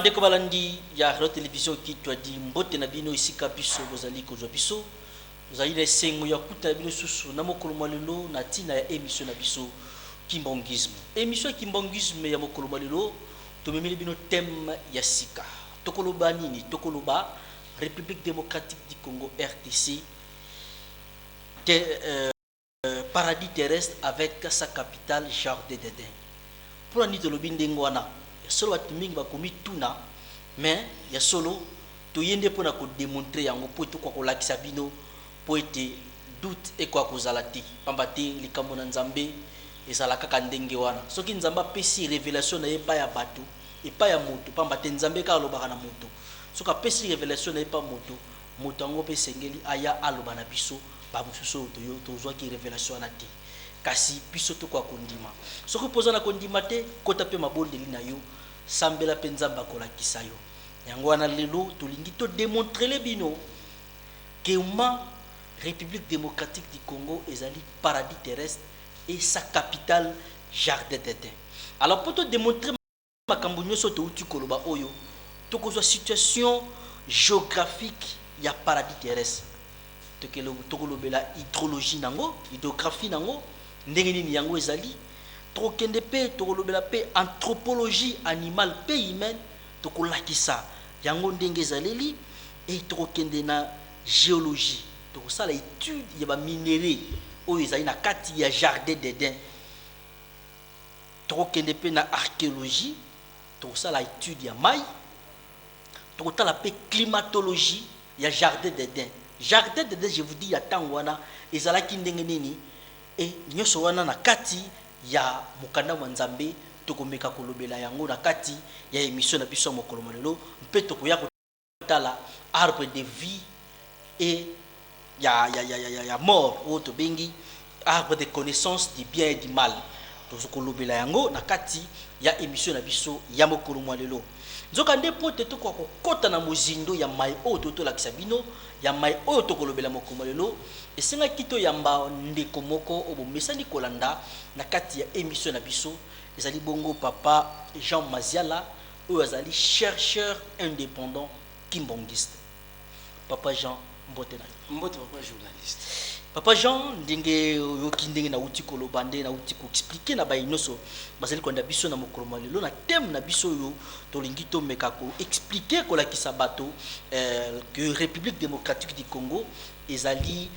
Bandeko balandi ya radio télévision qui toi dit mbote na bino isika biso bozali kozwa biso bozali na esengo ya kuta bino susu na mokolo malelo na tina ya émission na biso kimbongisme. Émission ya kimbongisme ya mokolo malelo tomemeli bino thème ya sika tokoloba nini tokoloba République démocratique du Congo RDC paradis terrestre avec sa capitale Jardin d'Éden. Pour ni tolobi ndengwana solo atumingi bakomi tuna mais ya solo toyende pona ko démontrer yango po to kwa kolakisa bino po ete doute e kwa kozala te pamba te likambo na nzambe ezala kaka ndenge wana soki nzambe apesi révélation na ye pa ya bato e pa ya moto pamba te nzambe ka alobaka na moto soki apesi révélation na ye pa moto moto yango pe sengeli aya aloba na biso ba mosusu toyo tozwaki révélation na te kasi biso to kwa kondima soki poza na kondima te kota pe mabondeli na yo sambela pe nzamba kolakisa yo yango wana lelo tolingi to démontrer le bino que ma République démocratique du Congo ezali paradis terrestre et sa capitale Jardin d'Éden. Alors pour te démontrer makambo nyonso to uti koloba oyo to kozwa situation géographique ya paradis terrestre to kolobela hydrologie nango hydrographie nango ndenge nini yango ezali tokende pe tokolobela pe anthropologie animale pe humaine tokolakisa yango ndenge ezaleli et tokende na géologie tokosala étude ya ba minéraux oyo ezali na kati ya Jardin d'Éden tokende pe na archéologie tokosala étude ya mai tokotala pe climatologie ya Jardin d'Éden. Jardin d'Éden, je vous dis ya tangwana ezalaki ndenge nini et nyoso wana na kati ya mukanda wa nzambe tokomeka kolobela yango na kati ya émission na biso mokolo malelo mpe tokoya kotala arbre de vie et ya mort ou to bengi arbre de connaissance du bien et du mal tozokolobela yango na kati ya émission na biso ya mokolo malelo nzoka nde pote to kwa kokota na mozindo ya mai oyo tolakisa bino ya mai oyo tokolobela mokolo malelo esenga kito yamba ndeko moko obomesani kolanda na kati ya émission na biso ezali bongo papa Jean Maziala oyo azali chercheur indépendant kimbongiste. Papa Jean mbote papa journaliste. Papa Jean ndenge yoki ndenge na uti koloba nde na uti ko expliquer na bainoso bazali konda biso na mokolo malelo na thème na biso yo tolingi to meka ko expliquer ko la kisabato que République démocratique du Congo ezali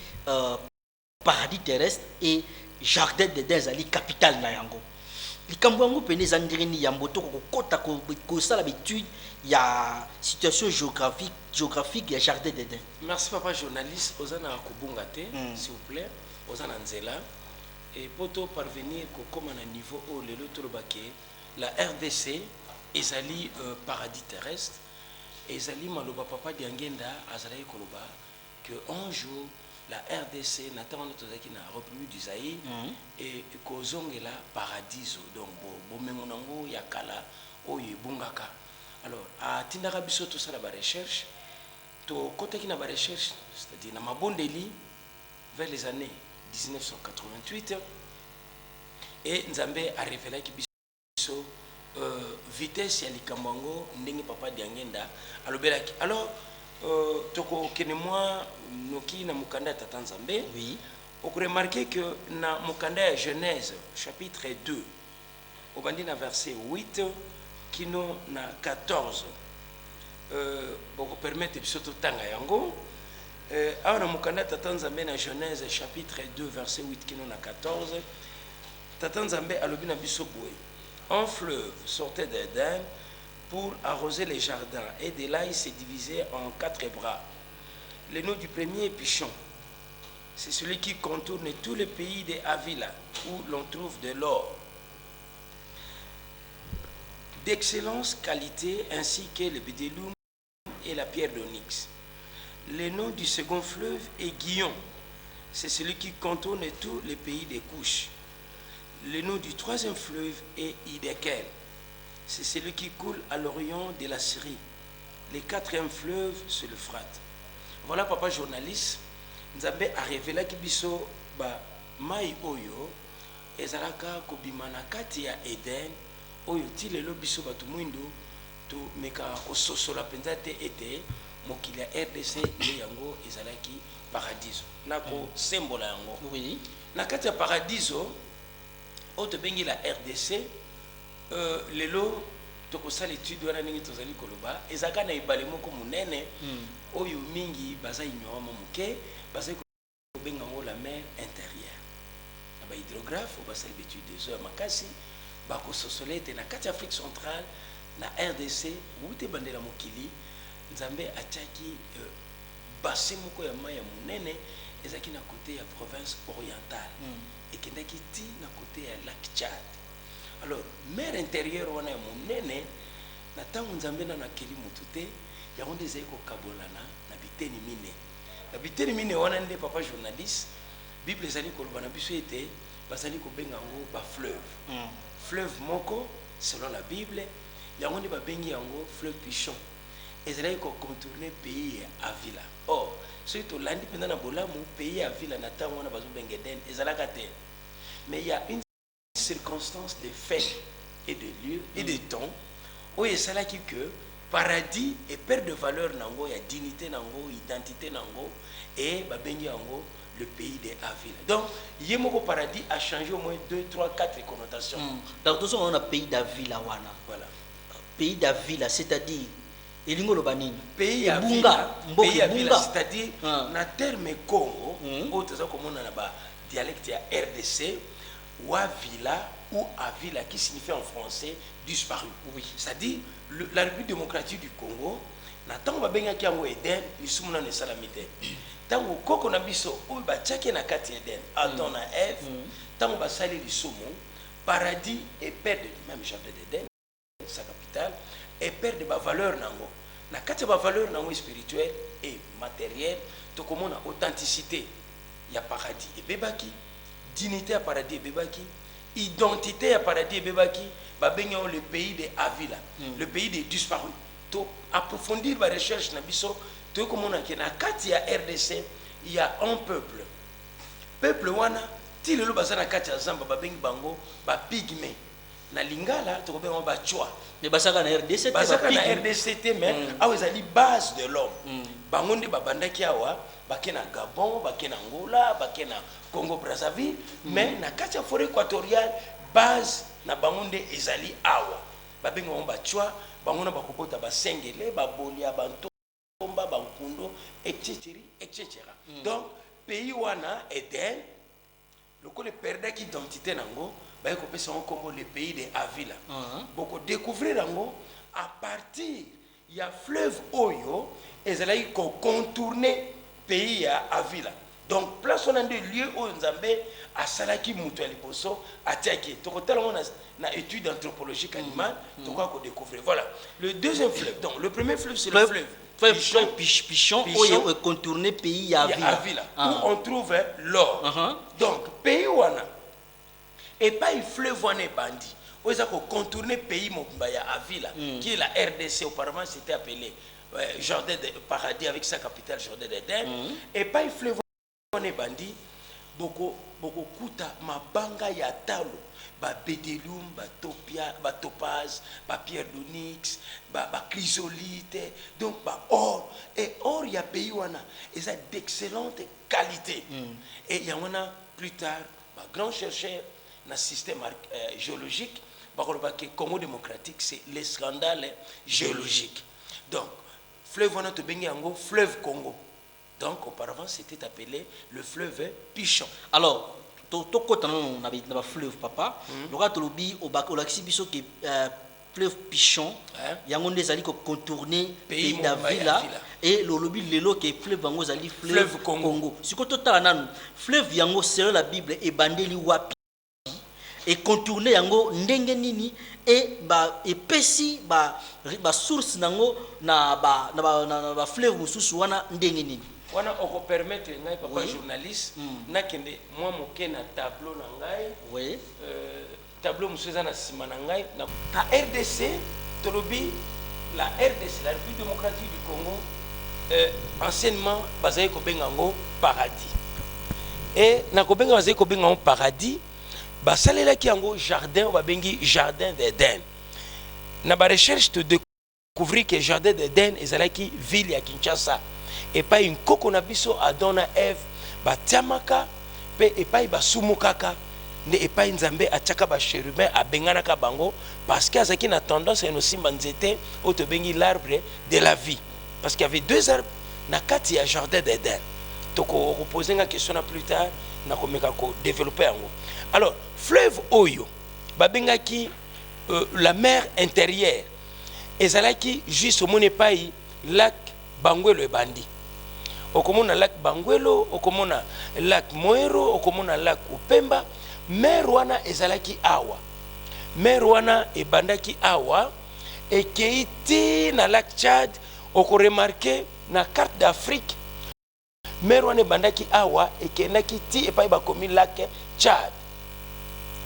paradis terrestre et Jardin d'Éden ezali capitale na yango likambo yango pene ezandireni ya mboto kokota ko sala étude ya situation géographique ya Jardin d'Éden. Merci papa journaliste ozana kubungate s'il vous plaît ozana nzela et poto parvenir ko comme na niveau au lelo tolobake la RDC ezali paradis terrestre ezali maloba papa diangenda azali koloba que un jour la RDC n'attend tozaki na République du Zaïre et kozongela paradiso donc bo memonango yakala oyo bungaka. Alors à tindaka biso to sala ba recherche to kotaki na ba recherche c'est-à-dire na mabondeli vers les années 1988 et Nzambe a révélé ki biso vitesse ya likambango ndenge papa diangenda alobelaki. Alors toko kene moi noki na mukanda ya tata Nzambe Oui. On peut remarquer que na mukanda ya Genèse chapitre 2 au bandi na verset 8 kino na 14 boko permettre biso tanga yango awa na mukanda ya tata Nzambe na Genèse chapitre 2 verset 8 kino na 14 tata Nzambe alobi na biso boye un fleuve sortait d'Éden pour arroser les jardins, et de là il s'est divisé en 4 bras. Le nom du premier est Pichon. C'est celui qui contourne tout le pays de Avila, où l'on trouve de l'or d'excellente qualité, ainsi que le bédéloum et la pierre d'onyx. Le nom du second fleuve est Guillon. C'est celui qui contourne tout le pays des Couches. Le nom du troisième fleuve est Idékel. C'est celui qui coule à l'orient de la Syrie. Le quatrième fleuve, c'est le Frat. Voilà, papa journaliste, Nzambe a révélé que biso ba mai oyo ezalaka kobima na kati ya Eden oyo ti lelo biso bato mwindo to meka kososola penza te ete mokili ya RDC nde yango ezalaki paradiso nako sembola yango. Oui. Na kati ya paradiso oyo tobengi la RDC lelo tokosala étude wana ndenge tozali koloba ezalaka na ebale moko monene oyo mingi baza ignorama moke bazali kobenga yango la mer intérieure. Na bahydrographe oyo basali baétude des eaux ya makasi bakososola ete na kati ya Afrique centrale na RDC wute bandela mokili nzambe atiaki bassin moko ya mai ya monene ezalaki na côté ya province orientale ekendaki ti na côté ya lac Tchad. Alors mer intérieure wana ya monene na ntango nzambe nano akeli motu te yango nde ezali kokabolana na biteni mine. Na biteni mine wana nde papa journaliste bible ezali koloba na biso ete bazali kobenga yango bafleuve. Fleuve moko selon la bible yango nde babengi yango fleuve Pichon ezalaki kocontourne pays ya Avila. Or soki tolandi mpenza na bolamu pays ya Avila na ntango wana bazobenga Eden ezalaka te, mais il y a une circonstance de fait et de lieu et de temps où esalaki que paradis et perte de valeur nango ya dignité nango identité nango et babengi yango le pays de Avila. Donc yemoko paradis a changé au moins 2, 3, 4 connotations. Donc tout ça on a pays d'Avila wana. Voilà. Pays d'Avila c'est-à-dire elingo lobanini pays ya Vila, c'est-à-dire na terme Congo où tu as comme on a ba dialecte ya RDC ou Avila ou Avila qui signifie en français disparu. Oui, c'est-à-dire la République démocratique du Congo na tango ba benga ki yango Eden lisumuna ne salamite. Tango koko na biso ou ba tchake na kati Eden Adam na Ève tango ba sali lisumu paradis et perdre même jardin d'Éden sa capitale et perdre ba valeur nango na kati ba valeur nango spirituelle et matérielle to komona authenticité ya paradis et bebaki dignité ya paradis et bebaki identité ya paradis et bebaki ba benga le pays de Avila le pays des disparus to approfondir ba recherche na biso to komona ke na kati ya RDC il y a un peuple wana ti lelo bazana kati ya zamba ba bengi bango ba pygmée na lingala to benga ba chwa mais basaka na RDC basaka na RDC te mais awa ezali base de l'homme bango nde babandaki awa bakena Gabon bakena Angola bakena Congo Brazzaville mais na kati ya forêt équatoriale base na bango nde ezali awa babenga bango ba chwa bango na bakobota basengele babolia bantomba bankundo etc. Donc pays wana Eden lokole perdaki identité nango baye kopesa comme le pays de Avila boko découvrir nango à partir ya fleuve Oyo ezalaki ko contourner pays ya Avila. Donc place on a des lieux où Nzambe asalaki mutu ya liboso atiaki tokotala na étude anthropologique animale tokwa ko découvrir. Voilà le deuxième fleuve. Donc le premier fleuve c'est le fleuve Pichon Oyo est contourné pays ya Avila où on trouve l'or. Donc pays wana et pas il fleuve wana bandi où ils ont contourné pays mobimba ya Avila qui est la RDC. Auparavant c'était appelé Jardin de Paradis avec sa capitale Jardin d'Éden. Et pas il fleuve wana bandi boko kuta mabanga ya talo ba bédélum ba topia ba topaz ba pierre d'onyx ba chrysolite donc ba or et or ya pays wana ils ont d'excellente qualité. Et il y en a plus tard ba grand chercheur dans système géologique que Congo démocratique c'est les scandales géologiques. Donc fleuve wana to bengi yango fleuve Congo. Donc auparavant c'était appelé le fleuve Pichon. Alors to kota na ba fleuve papa loka to lobi o bakolaxi biso ke fleuve Pichon yango nde ezali ko contourner pays d'Avila et le lobby lelo ke fleuve yango ezali fleuve Congo. Siko totala nanu fleuve yango selon la Bible e bandeli wapi et contourner yango ndenge nini et ba epesi ba source nango na ba fleuve mususu wana ndenge nini wana oko permettre ngai papa journaliste nakende moi moke na tableau na ngai tableau musuza na sima na ngai na RDC tolobi la RDC la République démocratique du Congo anciennement bazali ko benga ngo paradis et na ko benga bazali ko benga ngo paradis basalelaki yango jardin babengi jardin d'Éden na ba recherche de découvrir que Jardin d'Eden ezalaki ville ya Kinshasa. Et pas une koko na biso Adona Eve batiamaka pe epai basumukaka nde epai nzambe atiaka bachérubin abenganaka bango parce que azaki na tendance ya nosimba nzete oyo tobengi l'arbre de la vie parce qu'il y avait deux arbres na kati ya Jardin d'Eden. Reposer une question plus tard na komeka ko développer yango. Alors fleuve oyo babengaki la mer intérieure ezalaki juste au mone pai lac Bangwelo ebandi okomona lac Bangwelo okomona lac Moero okomona lac Upemba mer wana ezalaki awa mer wana ebandaki awa ekeiti na lac Tchad oko remarquer na carte d'Afrique mer wana ebandaki awa ekendaki ti epai bakomi lac Tchad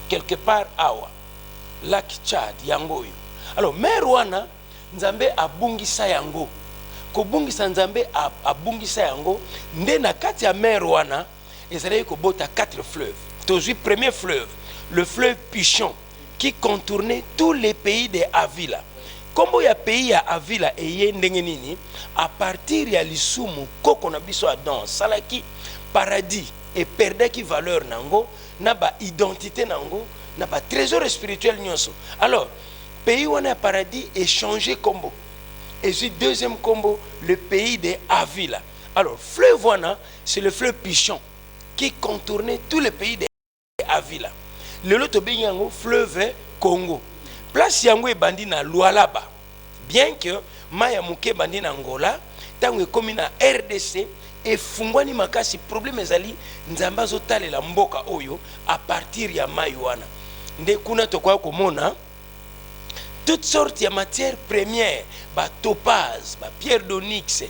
quelque part awa lac Tchad yango oyo. Alors mer wana nzambe abungisa yango kobungisa nzambe abungisa yango nde na kati ya mer wana ezalaki kobota 4 fleuves. Tozwi premier fleuve le fleuve Pichon qui contournait tous les pays de Avila. Kombo ya pays ya Avila eye ndenge nini à partir ya lisumu koko na biso Adam salaki paradis et perdaki valeur nango na ba identité nango na ba trésor spirituel nyonso. Alors pays wana paradis est changé combo. Et ce deuxième combo, le pays de Avila. Alors, fleuve wana, c'est le fleuve Pichon qui contournait tous les pays de Avila. Le loto yango fleuve Congo. Place yango e bandi na Lualaba. Bien que maya muke bandi na Angola, tango komi na RDC et fungwani makasi problème ezali nzamba zotale la mboka oyo à partir ya maywana. Nde kuna tokwa komona toutes sortes de matières premières, topaz, pierre d'onyx,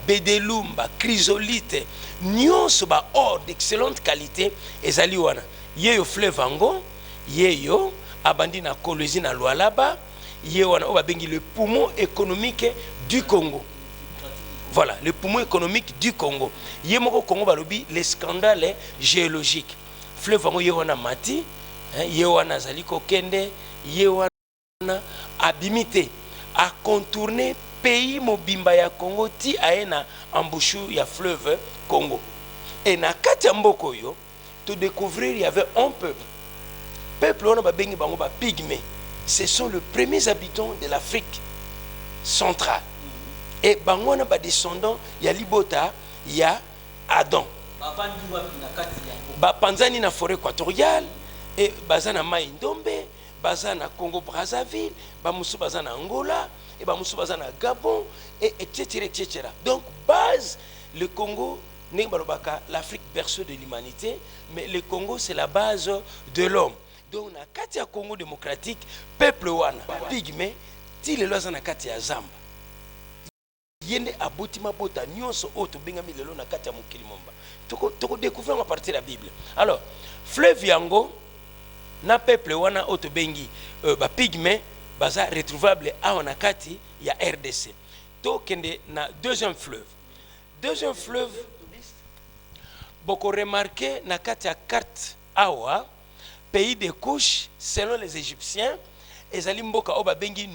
bédelum, chrysolite, nyonso or d'excellente qualité ezali wana. Yeyo fleuve ango, yeyo abandi na Kolwezi na Lualaba, yeyo wana oba bengi le poumon économique du Congo. Voilà, le poumon économique du Congo. Yemoko Congo balobi les scandales géologiques. Fleuve ango yeyo wana mati, yeyo wana zali kokende, yeyo wana abimité à contourner pays mobimba ya Congo ti aena embouchure ya fleuve Congo. Et na kati ya mboko yo to découvrir il y avait un peuple on ba bengi bango ba pygmée. Ce sont les premiers habitants de l'Afrique centrale. Et bango na ba descendants ya libota ya Adam. Ba panzani na forêt équatoriale et bazana mai ndombe bazana Congo Brazzaville, bamusu bazana Angola, et bamusu bazana Gabon, et etc., etc. Donc, base, le Congo, l'Afrique berceau de l'humanité, mais le Congo, c'est la base de l'homme. Donc, na Katia Congo démocratique, peuple wana, pygmé, ti le loza na Katia Zamba. Yende abotima bota nyonso oto bengami lelo na Katia Mukilimomba. Toko découvrir à partir de la Bible. Alors, fleuve yango, na peuple wana oto bengi ba pygmée baza retrouvable a onakati ya RDC. To kende na deuxième fleuve boko remarqué na kati ya carte awa pays de Couche selon les Égyptiens ezali mboka oba bengi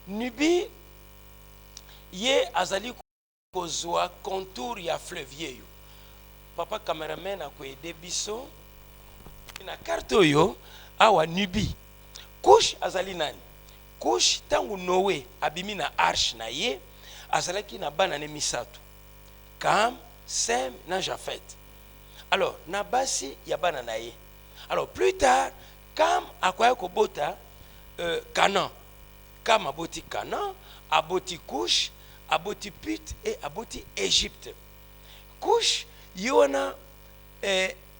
Nubie ye azali kozwa contour ya fleuve yeyo. Papa cameraman akoyede biso na carte oyo awa Nubie. Couche azali nani? Couche tangu Noé abimi na arche na ye azalaki na bana ne misato. Cam, Sem na Japhet. Alors na basi ya bana na ye. Alors plus tard Cam akwaya kobota Canaan. Cam aboti Canaan, aboti Couche, aboti Put et aboti Égypte. Couche yona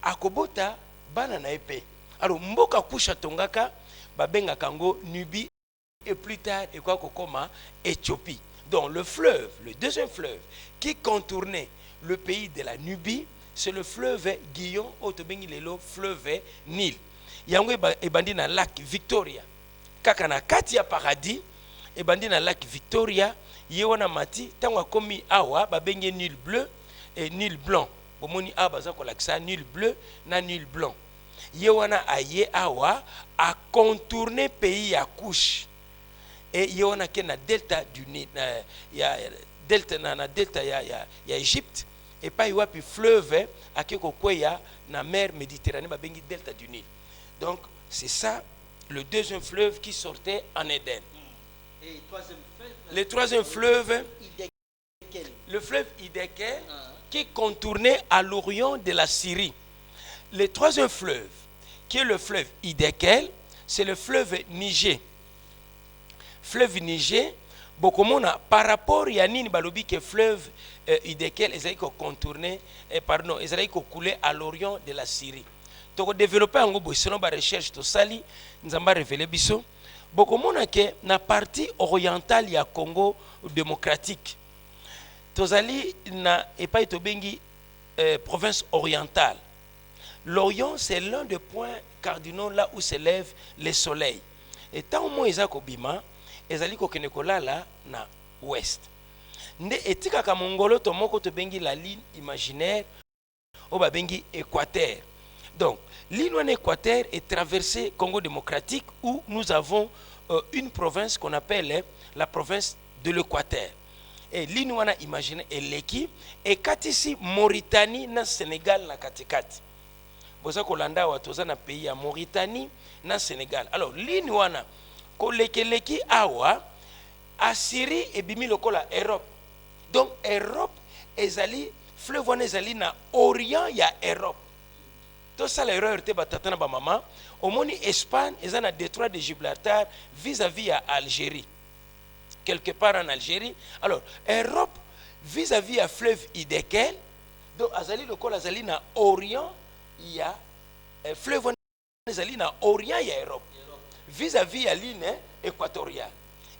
akobota bana na épée. Alors mboka Couche tongaka babenga kango Nubie et plus tard et quoi kokoma Éthiopie. Donc le deuxième fleuve qui contournait le pays de la Nubie, c'est le fleuve Guillon otobengi lelo fleuve Nil. Yango ebandi na lac Victoria. Kaka na kati ya paradis ebandi na lac Victoria yewana mati tango komi awa babengi Nil bleu et Nil blanc. Bomoni awa baza kolakisa Nil bleu na Nil blanc. Yewana aye awa a contourné pays ya Couche. et il y a na delta du Nil, delta na delta ya Égypte et pas wapi fleuve akeko kweya na mer Méditerranée babengi delta du Nil. Donc c'est ça le deuxième fleuve qui sortait en Éden. Et le troisième fleuve, le fleuve Hiddekel qui contournait à l'orient de la Syrie. Le troisième fleuve, qui est le fleuve Hiddekel, c'est le fleuve Niger. Fleuve Niger, beaucoup par rapport à Nini Balobi que fleuve Hiddekel, ils allaient contourner, pardon, ils allaient couler à l'orient de la Syrie. Donc développer un gros selon la recherche de Sali, nous avons révélé biso. Beaucoup que na partie orientale ya Congo démocratique. Tozali na epai tobengi province orientale. L'Orient, c'est l'un des points cardinaux là où s'élève le soleil. Et tant que ils ont bima, ils allaient kokenekola là na ouest. Nde etika ka mongolo to moko to bengi la ligne imaginaire au babengi équateur. Donc, l'île équateur est traversée Congo démocratique où nous avons une province qu'on appelle la province de l'Équateur. Et l'île imaginaire est l'équipe et katisi Mauritanie na Sénégal na katikati. Boza kolanda watoza na pays ya Mauritanie na Sénégal. Alors l'île wana koleki awa Assyrie et bimi lokola Europe. Donc Europe ezali fleuve wana ezali na orient ya Europe. Tout ça l'erreur te batatana ba maman. Au moni Espagne ezana na détroit de Gibraltar vis-à-vis à Algérie. Quelque part en Algérie. Alors Europe vis-à-vis à fleuve Hiddekel. Donc azali lokola azali na orient ya fleuve wana ezali na orient ya Europe. Vis-à-vis à ligne équatoriale.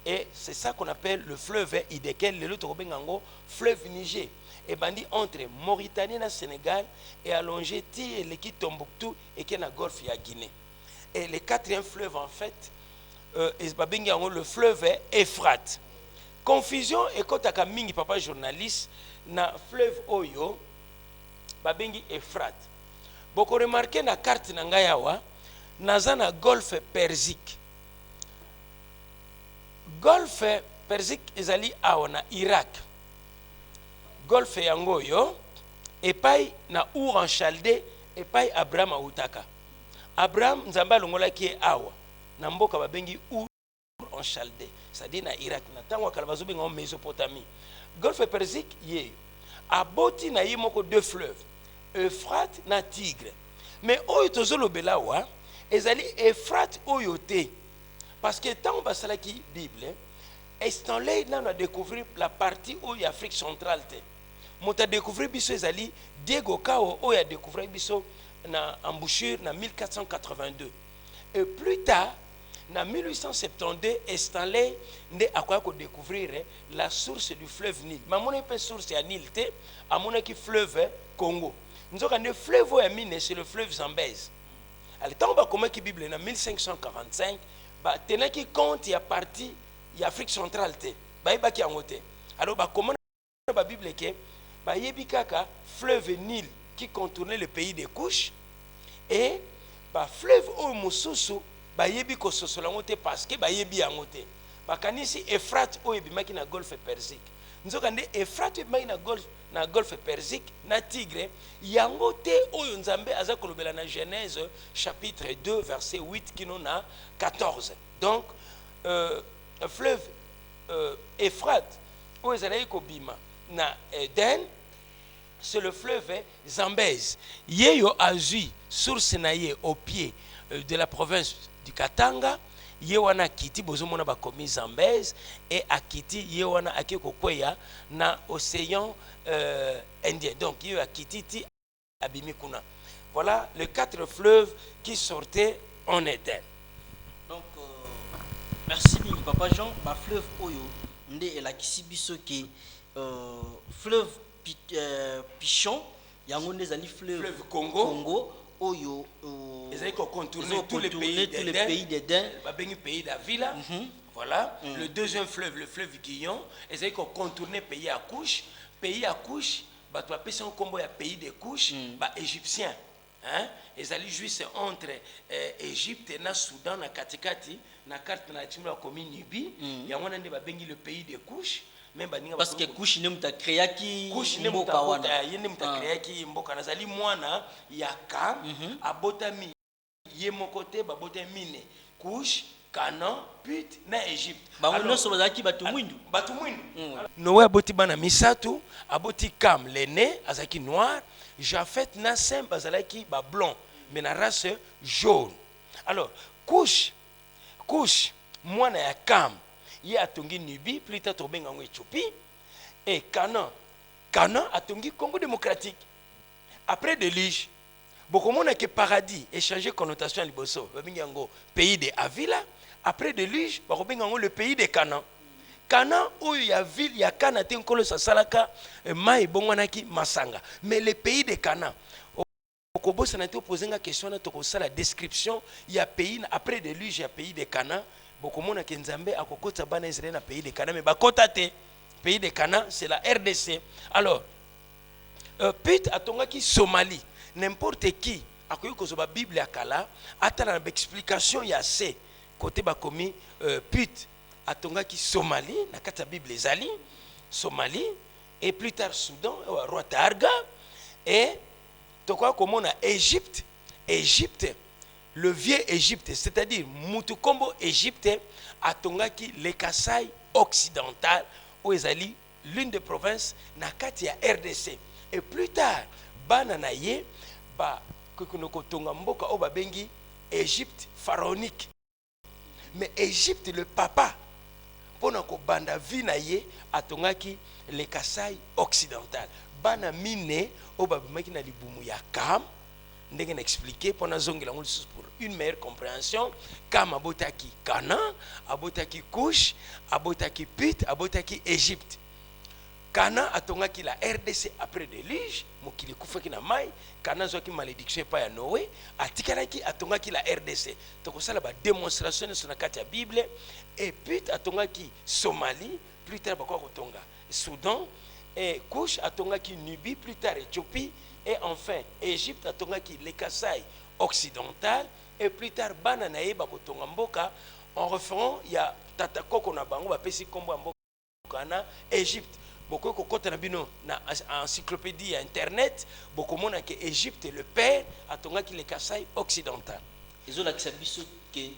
Et c'est ça qu'on appelle le fleuve Hiddekel, le Lotobengango, fleuve Niger. Et bandi entre Mauritanie et Sénégal et allongé ti l'équipe Tombouctou et qui est dans le golfe ya Guinée. Et le quatrième fleuve en fait, le fleuve Euphrate. Confusion et quand tu as mingi papa journaliste na fleuve Oyo, babengi Euphrate. Beaucoup remarqué na carte nangayawa, nazana golfe Persique. Golfe Persique ezali awa na Irak. Golfe yango yo epai na Ur en Chaldée epai Abraham autaka. Abraham nzamba longola ki awa na mboka babengi Ur en Chaldée, c'est-à-dire na Irak na tango kalabazo benga en Mésopotamie. Golfe Persique ye aboti na yimoko deux fleuves, Euphrate na Tigre. Mais oyo tozolo belawa ezali Euphrate oyo te. Parce que tant on passe la Bible, est-ce qu'on a découvert la partie où il y a Afrique centrale. On a découvert biso ezali Diego Cao où il a découvert biso na embouchure en 1482. Et plus tard, en 1872, Stanley a découvert la source du fleuve Nil. Mais mon épée source est Nil, à mon équipe fleuve Congo. Nous avons un fleuve c'est le fleuve Zambèze. Alors, tant on va qui Bible en 1545, bah tenaki compte il y a partie il y a Afrique centrale te ba ibaki angote alors ba comment ba Bible ke ba yebi kaka fleuve Nil qui contournait le pays des Couches et ba fleuve o mususu ba yebi ko sosola ngote parce que ba yebi angote ba kanisi Euphrate o ebimaki na golfe Persique nzoka nde Euphrate ebimaki na golfe Persique na Tigre yango te oyo nzambe aza kolobela na Genèse chapitre 2 verset 8 kino na 14. Donc fleuve Euphrate oyo ezalaki kobima na Eden, c'est le fleuve Zambèze. Yeyo azui source na ye au pied de la province du Katanga. Yewana kiti bozomona bakomi Zambèze et akiti yewana akiko kweya na océan Indien. Donc yeyo akiti ti abimikuna. Voilà les quatre fleuves qui sortaient en Éden. Donc merci papa Jean, ba fleuve oyo nde elakisi biso ki fleuve Pichon yango nde ezali fleuve Congo oyo ezali ko contourner tous les pays d'Éden, babengi pays d'Avila. Voilà, le deuxième fleuve, le fleuve Guillon, ezali ko contourner pays à couche, bato apesi kombo ya pays de couche, ba égyptien. hein ezali juste entre Égypte na Soudan na katikati na carte na timba komi Nubie yango nande babengi le pays de Couche même baninga parce que Couche ne muta créaki mboka wana yende muta créaki mboka nazali mwana ya Kam abotami ye mokote babotami ne Couche Canaan Put na Égypte bango nyonso bazalaki bato mwindu Noé aboti bana misatu aboti Kam l'aîné azalaki noir Japhet na Sem bazalaki ba blanc mais na race jaune. Alors Couche mwana ya Kam ye atongi Nubie plus tard tobenga ngo Éthiopie et Canaan atongi Congo démocratique. Après déluge bokomona que paradis échanger connotation liboso babenga ngo pays de Avila. Après déluge bakobenga ngo le pays de Canaan. Canaan oyo ya ville ya Kana te nkolo sasalaka mai bongwanaki masanga mais le pays de Canaan okobosa na te poser nga question na to ko sala description ya pays après déluge ya pays de Canaan bokomona ke Nzambe akokota bana Israël na pays de Canaan mais bakota te pays de Canaan c'est la RDC. Alors Put atongaki Somalie n'importe qui akoki kozoba Bible ya kala atala na explication ya C côté bakomi Put atongaki Somalie na kati ya Bible ezali Somalie et plus tard Soudan roi Targa et tokoka komona Égypte le vieux Égypte c'est-à-dire mutu kombo Égypte atongaki le Kasaï occidental où ezali l'une des provinces na kati ya RDC et plus tard bana na ye ba kokonoko tonga mboka o babengi Égypte pharaonique mais Égypte le papa pona ko banda vi na ye atongaki le Kasaï occidental bana mine o babimaki na libumu ya Kam ndenge na expliquer pona zongela ngoli pour une meilleure compréhension Kam abotaki Canaan abotaki Couche abotaki Put abotaki Égypte. Canaan atongaki la RDC après déluge mokili kufaki na mai Canaan zwaki malédiction pa ya Noé atikalaki atongaki la RDC tokosala ba démonstration sur la carte ya Bible et Put atongaki Somalie plus tard bakwa kotonga Soudan et Couche atongaki Nubie plus tard Éthiopie et enfin Égypte atongaki le Kasaï occidental et plus tard bana na ye bakotonga mboka en référent ya tata koko na bango bapesi kombo mboka na Égypte. Beaucoup kokota na bino na encyclopédie internet bokomona que Égypte le père atongaki le Kasaï occidental. ezolakisa biso ke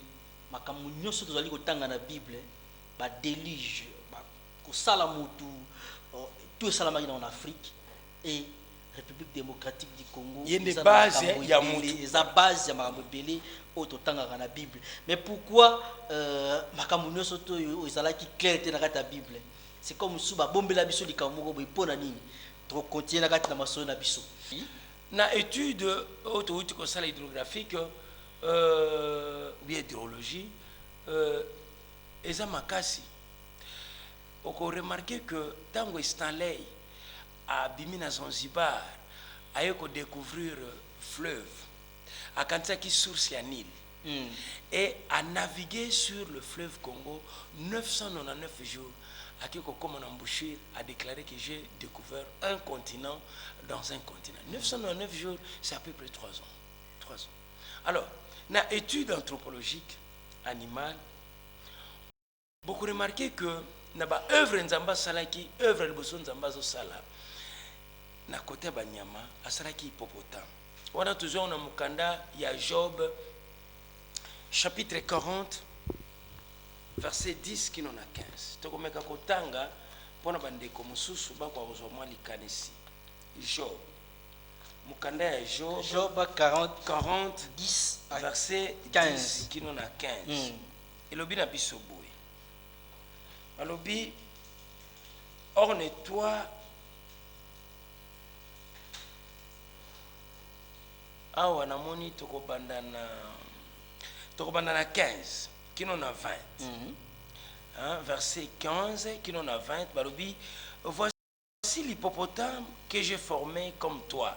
makambo nyonso tozali kotanga na Bible ba déluge kosala motu tout esalamaki en Afrique et République démocratique du Congo yende base ya motu eza base ya makambo ebele oyo totangaka na Bible. Mais pourquoi makambo nyonso to ezalaki clair te na kati ya Bible? C'est comme si babombela biso likambo moko boye mpona nini tokokontinue na kati na masolo na biso na étude autouti kosala hydrographique bien hydrologie eza makasi oko remarquer que tango Stanley abimi na Zanzibar aye ko découvrir fleuve akanisaki source ya Nil et a navigué sur le fleuve Congo 999 jours. Akiko comme en embouchure a déclaré que j'ai découvert un continent dans un continent. 999 jours, c'est à peu près 3 ans. 3 ans. Alors, dans l'étude anthropologique animale, beaucoup remarqué que na ba œuvre nzamba salaki, œuvre liboso nzamba zo sala. Na côté banyama asalaki hippopotame. On a toujours na mukanda ya Job chapitre 40 verset 10 qui n'en a 15. Tokomeka kotanga pona bandeko mususu bakwa kozwa mwa likanisi. Job. Mukanda ya Job 40 10 verset 15 qui n'en a 15. Elobi na biso boye. Alobi orne-toi awa namoni tokobandana 15 qui n'en a 20. Verset 15 qui n'en a 20. Barobi, voici l'hippopotame que j'ai formé comme toi.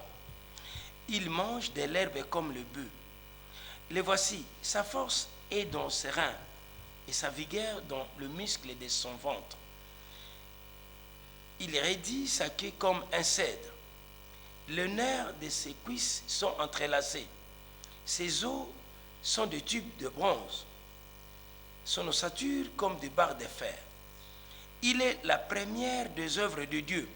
Il mange de l'herbe comme le bœuf. Le voici, sa force est dans ses reins et sa vigueur dans le muscle de son ventre. Il raidit sa queue comme un cèdre. Les nerfs de ses cuisses sont entrelacés. Ses os sont des tubes de bronze. Son ossature comme des barres de fer. Il est la première des œuvres de Dieu.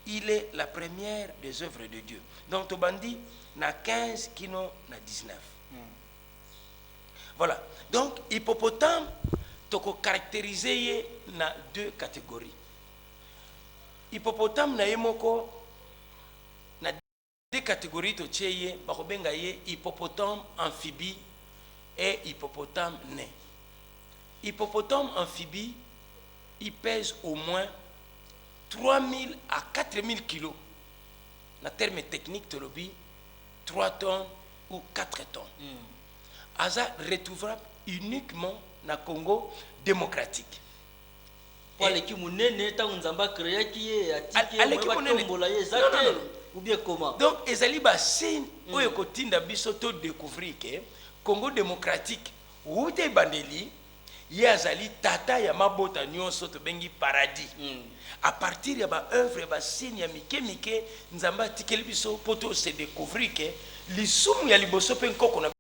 Il est la première des œuvres de Dieu. Donc, Tobandi n'a 15 qui n'a 19. Voilà. Donc, hippopotame, tu peux caractériser dans deux catégories. Hippopotame na yemoko na deux catégories to tcheye bakobenga ye hippopotame amphibie et hippopotame nain. Hippopotame amphibie, il pèse au moins 3000 à 4000 kilos. Na terme technique te lobi 3 tonnes ou 4 tonnes. Aza retrouvable uniquement na Congo démocratique. Aleki munene ta nzamba créa qui est Aleki munene tombola yezate ou bien comment. Donc ezali ba signe oyo kotinda biso to découvrir que Congo démocratique wute bandeli ye azali tata ya mabota nyonso to bengi paradis. À partir ya ba œuvre ba signe ya mike nzamba tikeli biso poto se découvrir que lisumu ya liboso pe nkoko na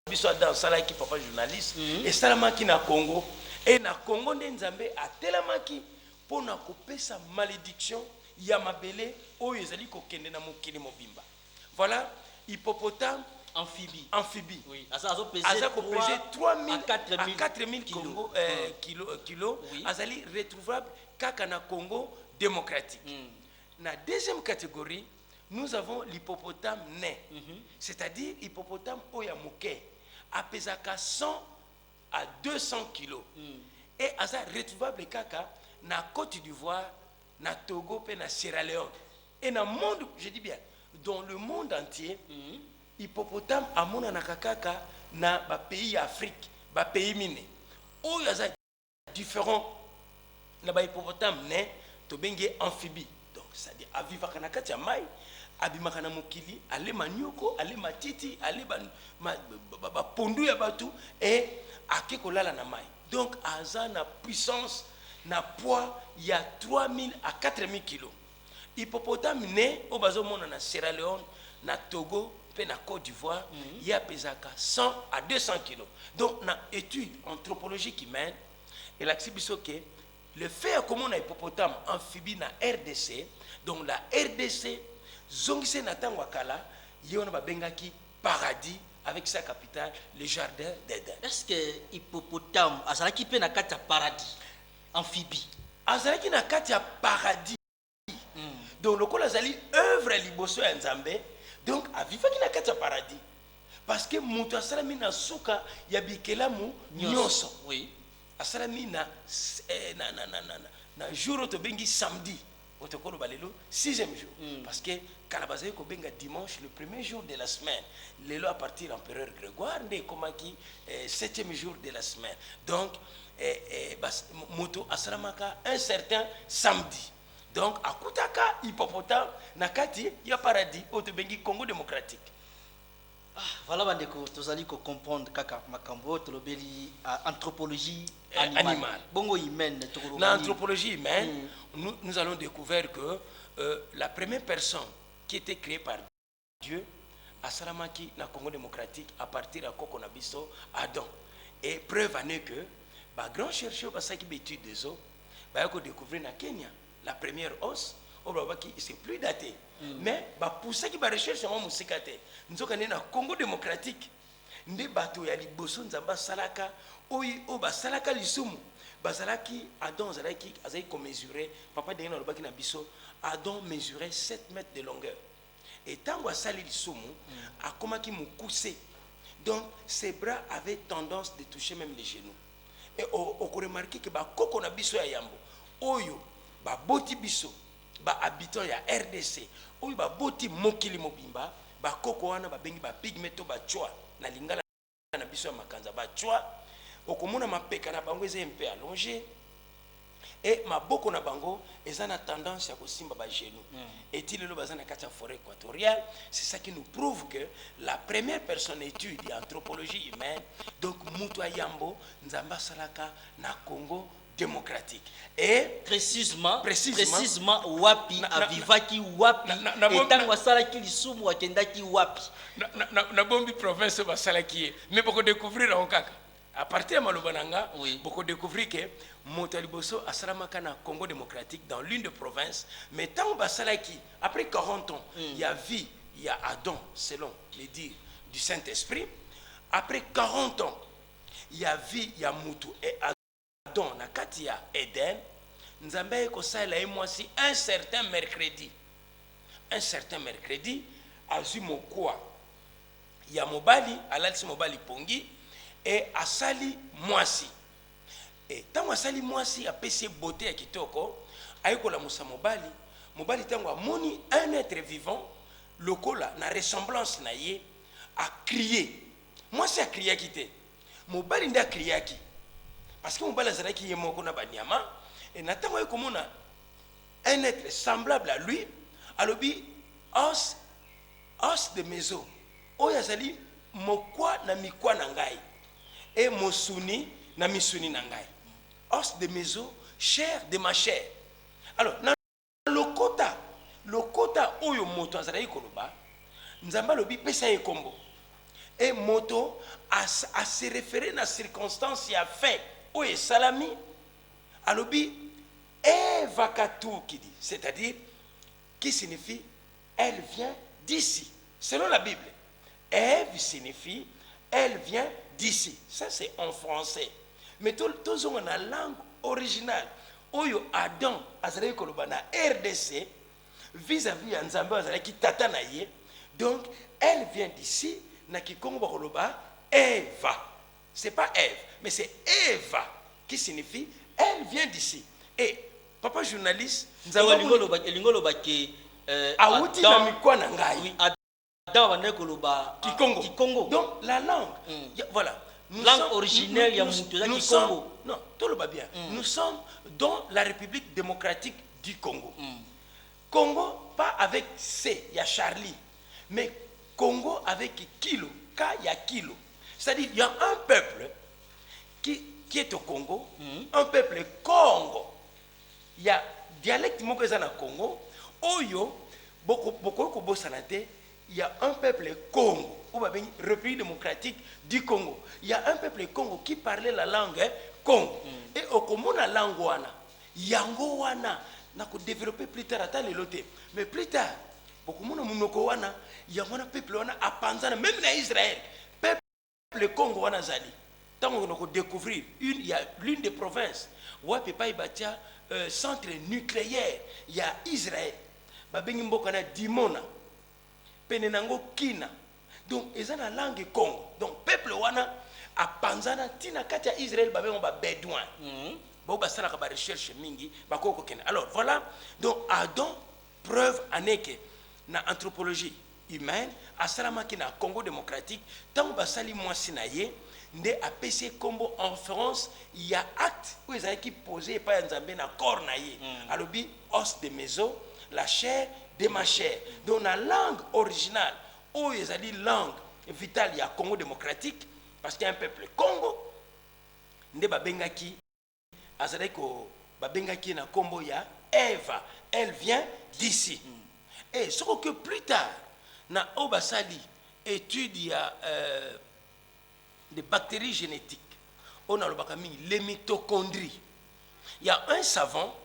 biso dans sala ki papa journaliste et salamaki na Congo. Et na Congo nde nzambe atelamaki pona kopesa malédiction ya mabele oyo ezali kokende na mokili mobimba. Voilà, hippopotame amphibie. Oui. Aza ko peser 3000 à 4000 kilos. Oui. Azali retrouvable kaka na Congo démocratique. Na deuxième catégorie, nous avons l'hippopotame nain. C'est-à-dire hippopotame oya moke apesaka 100 à 200 kilos. Et ça retrouvable kaka na Côte d'Ivoire, na Togo et na Sierra Leone. Et dans le monde, je dis bien, dans le monde entier, hippopotame amona na kaka na ba pays Afrique, ba pays miné. Oh ya za différent na ba hippopotame né to bengi amphibie. Donc ça dit aviva kana kati ya mai abimaka na mokili ale manyoko ale matiti ale ba pondu ya batu et ake kolala na mai. Donc aza na puissance na poids il y a 3000 à 4000 kilos. Hippopotame né au bazo mona na Sierra Leone, na Togo, pe na Côte d'Ivoire, il y a pesaka 100 à 200 kilos. Donc na étude anthropologique qui mène et la que le fait comment on a hippopotame amphibie na RDC, donc la RDC zongise na tango kala yona ba bengaki paradis avec sa capitale, le jardin d'Éden. Est-ce que hippopotame azalaki pe na kati ya paradis amphibie azalaki na kati ya paradis. Donc le col azali œuvre liboso ya Nzambe, donc avivaki na kati ya paradis parce que mutu asalami na suka ya bikelamu nyonso. Oui. Asalami na jour to bengi samedi otokolo balelo 6e jour parce que kalabazai ko benga dimanche le premier jour de la semaine lelo à partir empereur Grégoire nde komaki 7e jour de la semaine. Donc moto asalamaka un certain samedi. Donc akutaka hippopotame na kati ya paradis otobengi Congo démocratique. Voilà bandeko tozali ko comprendre kaka makambo tolobeli anthropologie animale. Bongo humaine Dans l'anthropologie humaine, nous allons découvrir que la première personne qui était créée par Dieu à Salamaki, na Congo démocratique, à partir de Kokonabiso, Adam. Et preuve en est que, grand chercheur, qui étudie des os, il a découvert na Kenya la première os, c'est plus daté. Mais pour ça qui va rechercher moi musikate, nous avons na Congo démocratique, nde bato ya liboso nzamba salaka oyi o ba salaka lisumu bazalaki Adam zalaki azai ko mesurer papa de na lobaki na biso Adam mesurait 7 mètres de longueur et tango asali lisumu akomaki mukuse. Donc ses bras avaient tendance de toucher même les genoux. Et on remarque que ba koko na biso ya yambo oyo ba boti biso ba habitant ya RDC oyo ba boti mokili mobimba ba koko wana ba bengi ba pigmeto ba chwa na lingala na biso ya makanza ba chwa okomona mapeka na bango eza mpe allongé et maboko na bango eza na tendance ya kosimba ba genou et tilelo baza na kati ya forêt équatoriale. C'est ça qui nous prouve que la première personne étudie anthropologie humaine donc mutu ayambo nzamba salaka na Congo démocratique. Et précisément wapi avivaki wapi etango asalaki lisumu akendaki wapi na bombi province basalaki mais boko découvrir en kaka à partir de Malobananga, beaucoup découvrir que Motaliboso a salamaka na Congo démocratique dans l'une des provinces, mais tant basalaki après 40 ans, il y a vie, il y a Adam selon les dires du Saint-Esprit. Après 40 ans, il y a vie, il y a Moutou et Adam na katia Eden. Nzambe ko sala et moi si un certain mercredi, azu mokwa il y a mobali alalsi mobali pongi et asali mwasi et tango asali mwasi apesi beauté ya kitoko ayikola musa mobali tango amoni un être vivant lokola na ressemblance na ye a crié mwasi a crié kité mobali nda crié ki parce que mobali azalaki ye moko na banyama et na tango ayikomona un être semblable à lui alobi os de meso oyo azali mokwa na mikwa na ngai et mosuni na misuni na ngai os de meso chair de ma chair. Alors na lokota oyo moto azali koloba nzamba lobi pesa ye kombo et moto a se référé na circonstance ya fait oyo salami alobi Eva Katou qui dit, c'est-à-dire qui signifie elle vient d'ici selon la Bible. Ève signifie elle vient d'ici. Ça c'est en français. Mais tout on a la langue originale. Oyo Adam azali koloba na RDC vis-à-vis à Nzambe azali ki tata na ye. Donc elle vient d'ici na kikongo ba koloba Eva. C'est pas Ève, mais c'est Eva qui signifie elle vient d'ici. Et papa journaliste Nzambe lingoloba ki awuti na mikwa na ngai. Oui, Kikongo. Donc la langue, voilà. Langue originelle, nous sommes, non, tout le va bien. Nous sommes dans la République démocratique du Congo. Congo, pas avec C, il y a Charlie, mais Congo avec Kilo, K, il y a Kilo. C'est-à-dire, il y a un peuple qui est au Congo, un peuple Congo. Il y a dialecte mokezana Congo, Oyo, beaucoup sanate. Il y a un peuple Congo, ou bien République démocratique du Congo. Il y a un peuple Congo qui parlait la langue Congo. Et au Congo, la langue wana, yango wana, n'a ko développer plus tard à l'autre. Mais plus tard, beaucoup de monoko wana, yango peuple wana a panzana même na Israël. Peuple Congo wana zali. Tant qu'on a découvrir il y a l'une des provinces où papa ibatia centre nucléaire, il y a Israël. Babengi mboka na Dimona. Penenango Kina. Donc, ils ont la langue Congo. Donc, peuple wana a panzana tina katia Israël babe on ba bédouin. Bon ba sana ka recherche mingi ba koko kena. Alors, voilà. Donc, Adam preuve aneke na anthropologie humaine a salamaki na Congo démocratique tant ba sali mwasi na ye nde a PC combo en France il y a acte où ils ont qui posé pas nzambe na corps na ye. Alobi os de meso la chair de ma chair. Donc la langue originale, où ils ont dit langue vitale, il y a Congo démocratique, parce qu'il y a un peuple Congo, nde babengaki, azaleko babengaki na Congo ya Eva, elle vient d'ici. Et ce que plus tard, na Obasali étude il y a des bactéries génétiques, on a le bakami les mitochondries. Il y a un savant,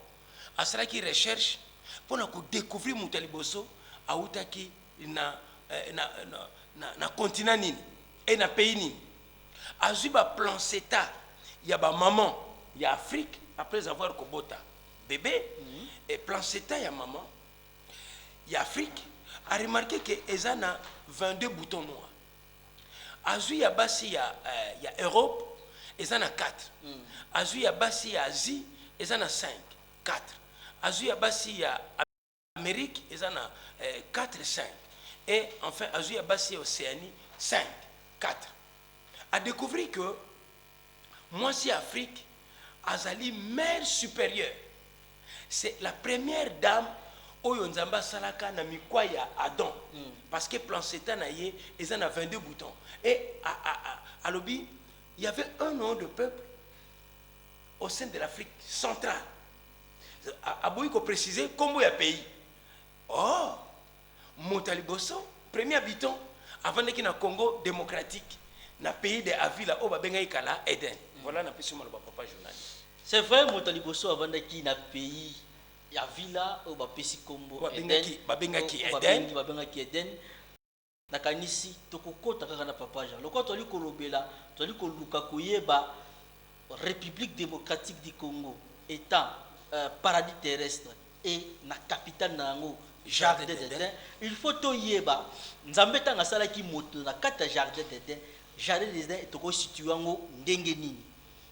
à qui recherche pour découvrir Moutaliboso a outaki na continent nini et na pays nini azuba plan seta ya ba maman ya Afrique après avoir kobota bébé et plan seta ya maman ya Afrique a remarqué que ezana 22 boutons noirs azu ya basi ya Europe ezana 4 azu ya basi ya Asie ezana 5 4 azu ya basi ya Amérique, ils en ont 4 5. Et enfin, azu ya basi ya Océanie, 5, 4. A découvert que moi, si Afrique, azali mère supérieure, c'est la première dame oyo nzamba salaka na mikwa ya Adam. Parce que plan setan na ye, ils en ont 22 boutons. Et à l'obi, il y avait un nom de peuple au sein de l'Afrique centrale. Aboui ko préciser comment il y a pays. Oh, Motaliboso, premier habitant avant de na Congo démocratique, na pays de Avila au babenga ikala Eden. Voilà na pesu mal papa journaliste. C'est vrai Motaliboso avant de na pays ya villa au bapesi Congo Eden. Babenga ki Eden. Nakanisi tokokota kaka na papa Jean. Loko toli kolobela, toli koluka koyeba République démocratique du Congo étant paradis terrestre et la capitale nango Jardin d'Eden, il faut to yeba nzambe tanga sala ki moto na kata Jardin d'Eden. Jardin d'Eden etoko situé ngo ndenge nini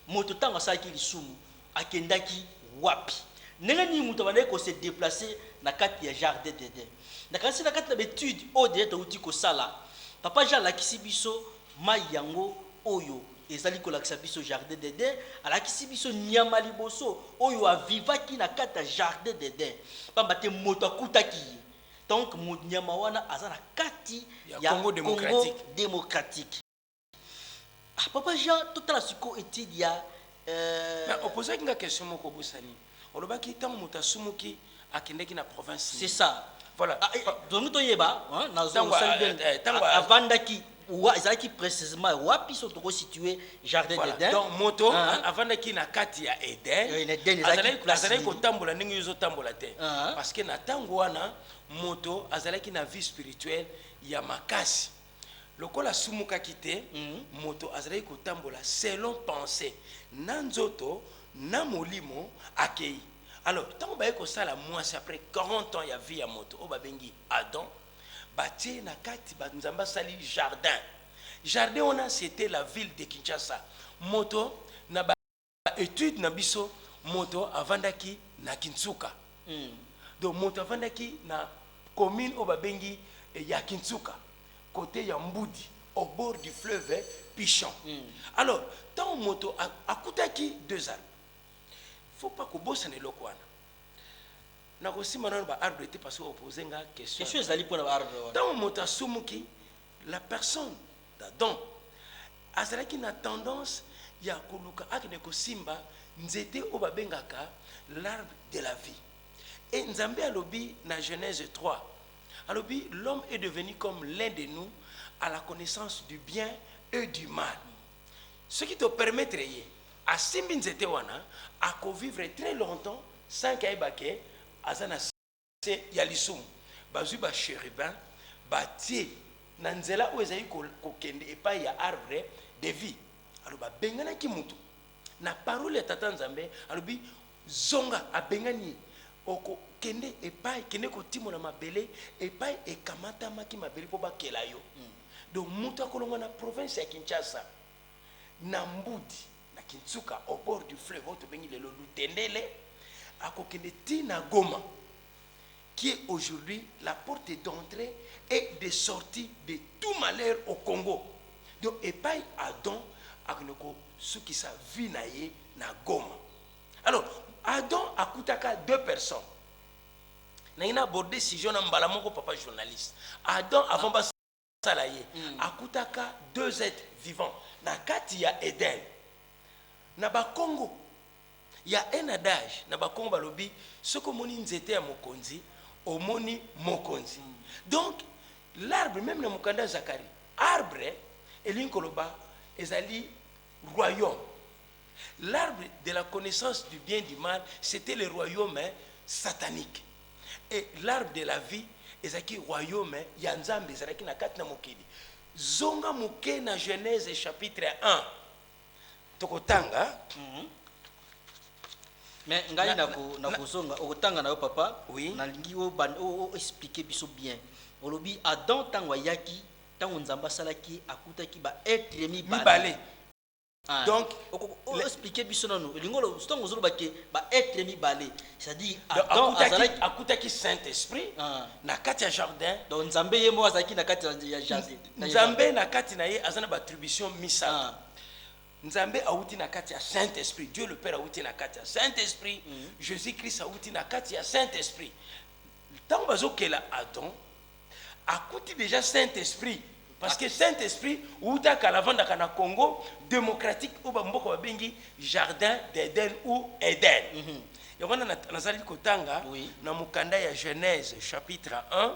moto tanga sala ki lisumu akendaki wapi ndenge nini moto bana ko se déplacer na kati ya Jardin d'Eden. Na kasi na kati na étude o de to uti ko sala papa Jean la kisibiso mayango oyo ezali kolakisa biso Jardin d'Eden alakisi biso nyama liboso oyo avivaki na kata Jardin d'Eden pamba te moto akutaki donc nyama wana aza na kati ya Congo démocratique. Ah, papa Jean totala siko étude ya mais opposé kinga question moko bosani olobaki tango moto asumuki akendeki na province. C'est ça. Voilà. Donc to yeba na zo avandaki qui précisément wapi sont situé Jardin d'Eden. Donc moto avant de na kati ya Eden azalaki kotambola ndenge yozo tambola te parce que na tango wana moto azalaki na vie spirituelle ya makasi lokola sumuka kite moto azalaki kotambola selon pensée na nzoto na molimo akei. Alors tant ba ko sala mwasi après 40 ans ya vie ya moto o babengi Adam batie na kati ba nzamba sali jardin. Jardin ona c'était la ville de Kinshasa. Moto na ba étude na biso moto avandaki na Kinsuka. Donc moto avandaki na commune o babengi ya Kinsuka côté ya Mbudi au bord du fleuve Pichon. Alors tant moto akutaki 2 arbres. Faut pas que bosse ne lokwana. Na kosi manana ba arbre était parce que opposé nga question. Question ezali pour arbre. Dans mota sumuki la personne d'Adam azalaki na tendance ya koluka akine kosimba nzete o babengaka l'arbre de la vie. Et Nzambe alobi na Genèse 3. Alobi l'homme est devenu comme l'un de nous à la connaissance du bien et du mal. Ce qui te permettrait à simbi nzete wana à vivre très longtemps sans kaibake azana se ya lisumu bazui ba chérubin batie na nzela o ezali kokende epai ya arbre de vie alors ba bengana ki mutu na parole tata Nzambe alobi zonga abengani oko kende epai kende kotimola mabele epai ekamata maki mabele po bakela yo donc mutu akolonga na province ya Kinshasa na Mbudi na Kinsuka au bord du fleuve auto bengi le Lutendele à Kokendeti na Goma qui est aujourd'hui la porte d'entrée et de sortie de tout malheur au Congo. Donc epai Adam akonoko suki sa vie naye na Goma. Alors Adam akutaka 2 personnes. Na ina abordé si jeune mbala moko papa journaliste. Adam avant ba salaye akutaka 2 êtres vivants na kati ya Eden. Na ba Congo il y a un adage na ba Congo balobi soko moni nzete ya mokonzi omoni mokonzi. Donc l'arbre même na mukanda Zakari arbre elinkoloba ezali royaume. L'arbre de la connaissance du bien et du mal c'était le royaume satanique. Et l'arbre de la vie ezaki royaume ya Nzambe ezalaki na kati na mokili. Zonga muke na Genèse chapitre 1 tokotanga mais ngai na kozonga okotanga na yo papa oui na lingi o expliquer biso bien olobi Adam tango yaki tango Nzamba salaki akutaki ba être mibale donc o expliquer biso nanu lingolo tango zolo bake ba être mibale c'est-à-dire Adam azalaki akutaki Saint-Esprit na kati ya jardin donc Nzambe yemo azalaki na kati ya jardin Nzambe na kati na ye azana ba attribution misato Nzambe auti na kati ya Saint-Esprit, Dieu le Père auti na kati ya Saint-Esprit, Jésus-Christ auti na kati ya Saint-Esprit. Tant bazo kela Adam akuti déjà Saint-Esprit Parce que Saint-Esprit, ou ta calavanda kana Congo démocratique ou bamboko babengi jardin d'Éden ou Éden. Yokona nazali kotanga na mukanda ya Genèse chapitre 1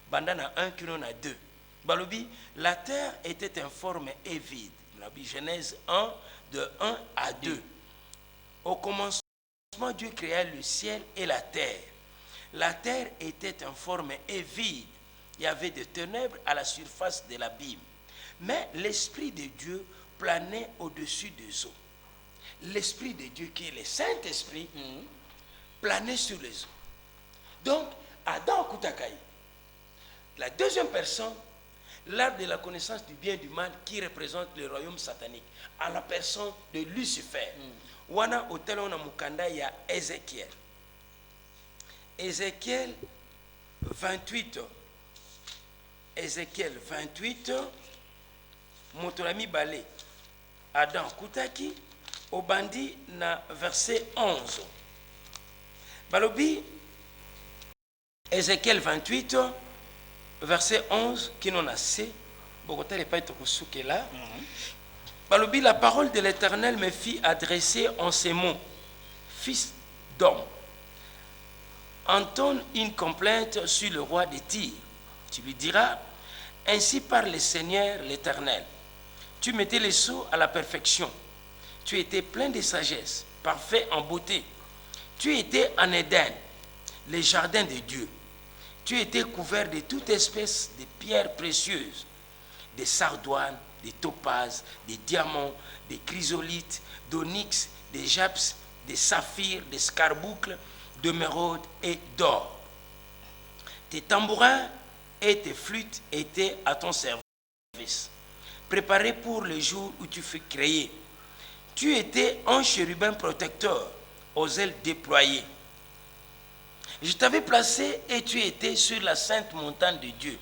banda na 1 kino na 2. Balobi la terre était informe et vide. Balobi Genèse 1 de 1 à 2. Au commencement Dieu créa le ciel et la terre. La terre était informe et vide. Il y avait des ténèbres à la surface de l'abîme. Mais l'Esprit de Dieu planait au-dessus des eaux. L'Esprit de Dieu, qui est le Saint-Esprit, planait sur les eaux. Donc, Adam Koutakai, la deuxième personne, l'arbre de la connaissance du bien et du mal, qui représente le royaume satanique, à la personne de Lucifer. Wana otelo na mukanda ya Ézéchiel. Ézéchiel 28. Ézéchiel 28, Motorami Balé, Adam Koutaki, Obandi na verset 11. Balobi, Ézéchiel 28, verset 11, qui n'en a assez, Bogota n'est pas été koussouké là. Balobi, la parole de l'Éternel me fit adresser en ces mots: Fils d'homme, entonne une complainte sur le roi de Tyr. Tu lui diras: ainsi parle le Seigneur l'Éternel. Tu mettais les sceaux à la perfection. Tu étais plein de sagesse, parfait en beauté. Tu étais en Éden, le jardin de Dieu. Tu étais couvert de toute espèce de pierres précieuses, des sardoines, des topazes, des diamants, des chrysolites, d'onyx, des jaspes, des saphirs, des scarboucles, d'émeraude et d'or. Tes tambourins et tes flûtes étaient à ton service, préparés pour le jour où tu fus créé. Tu étais un chérubin protecteur, aux ailes déployées. Je t'avais placé et tu étais sur la sainte montagne de Dieu.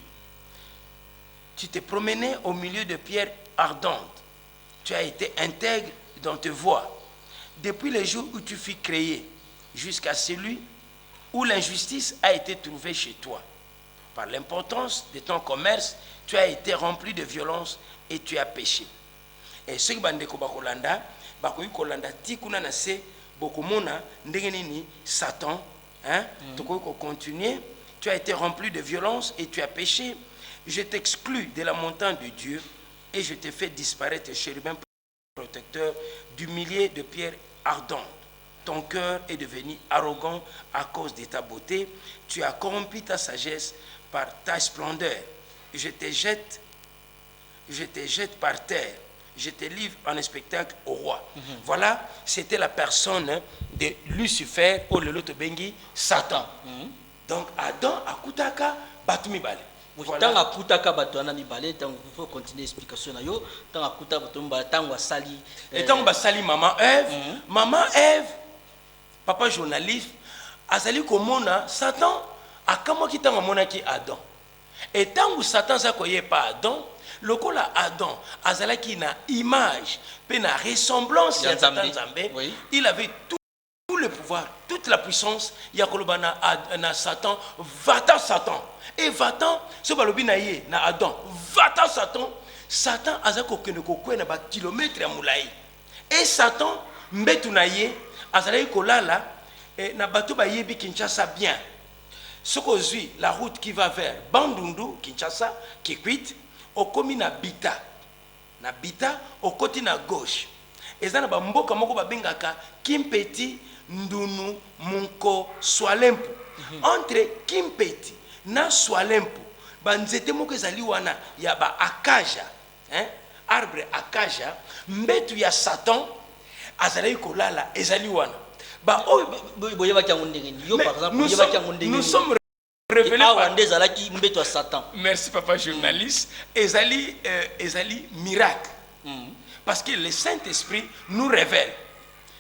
Tu te promenais au milieu de pierres ardentes. Tu as été intègre dans tes voies, depuis le jour où tu fus créé, jusqu'à celui où l'injustice a été trouvée chez toi. Par l'importance de ton commerce, tu as été rempli de violence et tu as péché. Et ceux qui bandeko bakolanda, bakoyi kolanda tikuna na se bokomona ndenge nini Satan, hein, tokoyi ko continuer, tu as été rempli de violence et tu as péché. Je t'exclus de la montagne de Dieu et je te fais disparaître, chérubin protecteur, du millier de pierres ardentes. Ton cœur est devenu arrogant à cause de ta beauté. Tu as corrompu ta sagesse par ta splendeur. Je te jette par terre. Je te livre en spectacle au roi. Voilà, c'était la personne de Lucifer, ou le Lotobengi, Satan. Donc Adam akutaka batumi bale. Tant akutaka batwana mibale, tant faut continuer l'explication na yo, tant akutaka batumba, tant wasali. Et tant basali maman Ève, maman Ève, papa journaliste, azali komona Satan akamo kitanga mona ki Adam. Et tant que Satan sa koye pas Adam, lokola Adam azalaki na image, pe na ressemblance ya Satan Nzambe, il avait tout le pouvoir, toute la puissance. Ya kolobana na Satan, va-t'en Satan. Et va-t'en, ce balobi na ye na Adam, va-t'en Satan. Satan azako kene kokwe na ba kilomètre ya moulaï. Et Satan mbetu na ye azalaki kolala na bato ba yebi Kinshasa bien. Ce qu'on suit, la route qui va vers Bandundu, Kinshasa, Kikwit, au komi na Bita. Na Bita, au côté na gauche. Et ça, na mboka moko babengaka Kimpeti, Ndunu, Munko, Swalempu. Entre Kimpeti na Swalempu, banzete moko ezali wana ya ba akaja, hein? Arbre akaja, mbetu ya Satan, azali kolala ezali wana. Nous sommes révélés par Satan. Merci papa journaliste. Ezali miracle. Parce que le Saint-Esprit nous révèle.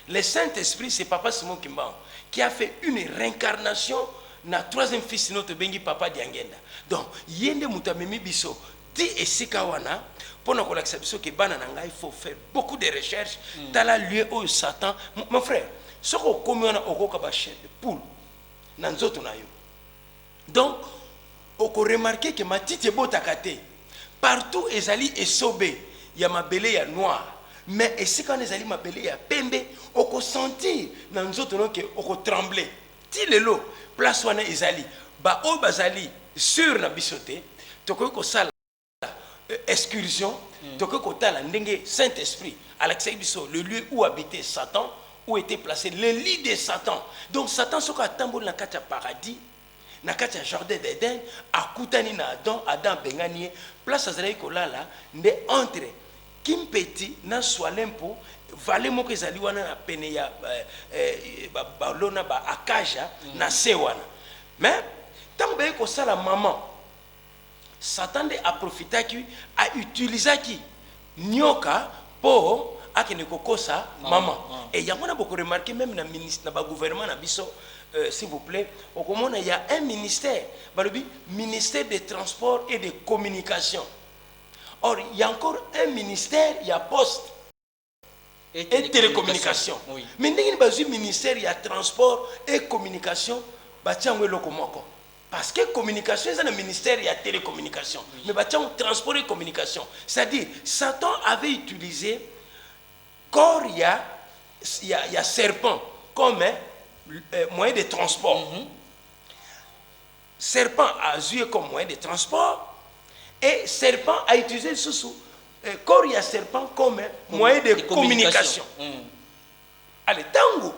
Le Saint-Esprit, c'est papa Simon Kimban qui a fait une réincarnation na troisième fils notre bengi papa Diangenda. Donc yende mutamemi biso ti esikawana pour nous l'accepter que bana nanga il faut faire beaucoup de recherches dans la lieu où Satan mon frère. Ce qu'on commet au Rokabachet de poule, donc, on peut remarquer que ma petite beau takate, partout ezali esobe ya mabele ya noir mais esika wana ezali mabele ya pembe okosentir na nzoto noke okotremble ti lelo place wana ezali baoyo bazali sur na biso te tokoki kosala excursion tokoki kotala ndenge Saint-Esprit alakisaki biso le lieu où habitait Satan, où était placé le lit de Satan. Donc Satan soko atamboli na kati ya paradis na kati ya jardin d'Eden akutani na Adam bengani place azali kolala nde entre Kimpeti na Swalempo vale moko ezali wana na pene ya balona ba akaja na se wana. Mais tant que kosala maman Satan de a profitaki a utilisaki nyoka po akene kokosa maman. Et yango na beaucoup remarqué même na ministre na ba gouvernement na biso s'il vous plaît, au Comore, il y a un ministère, ministère des Transports et des Communications. Or, il y a encore un ministère, il y a Poste et Télécommunications. Oui. Mais il y a un ministère, il y a Transport et Communications. Parce que communication, c'est un ministère, il y a télécommunication. Oui. Mais il y a transport et communication. C'est-à-dire, Satan avait utilisé corps, il y a serpent comme moyen de transport. Serpent a joué comme moyen de transport et serpent a utilisé sous corps il y a serpent comme moyen de communication. Allez, tango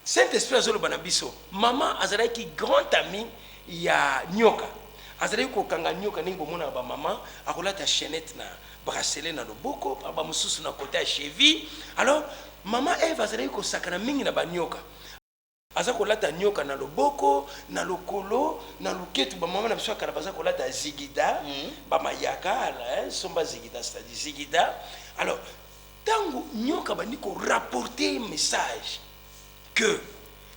Saint-Esprit azolo banabiso maman azalaki grand ami ya nyoka azalaki kokanga nyoka ningo mona ba maman akolata chaînette na bracelet na loboko ba mususu na côté cheville. Alors maman Eve azalaki kosakana mingi na ba nyoka aza kolata nyoka na loboko na lokolo na luketu ba mama na biso kala baza kolata zigida ba mayaka somba zigida c'est-à-dire zigida. Alors tango nyoka bandi ko rapporter message que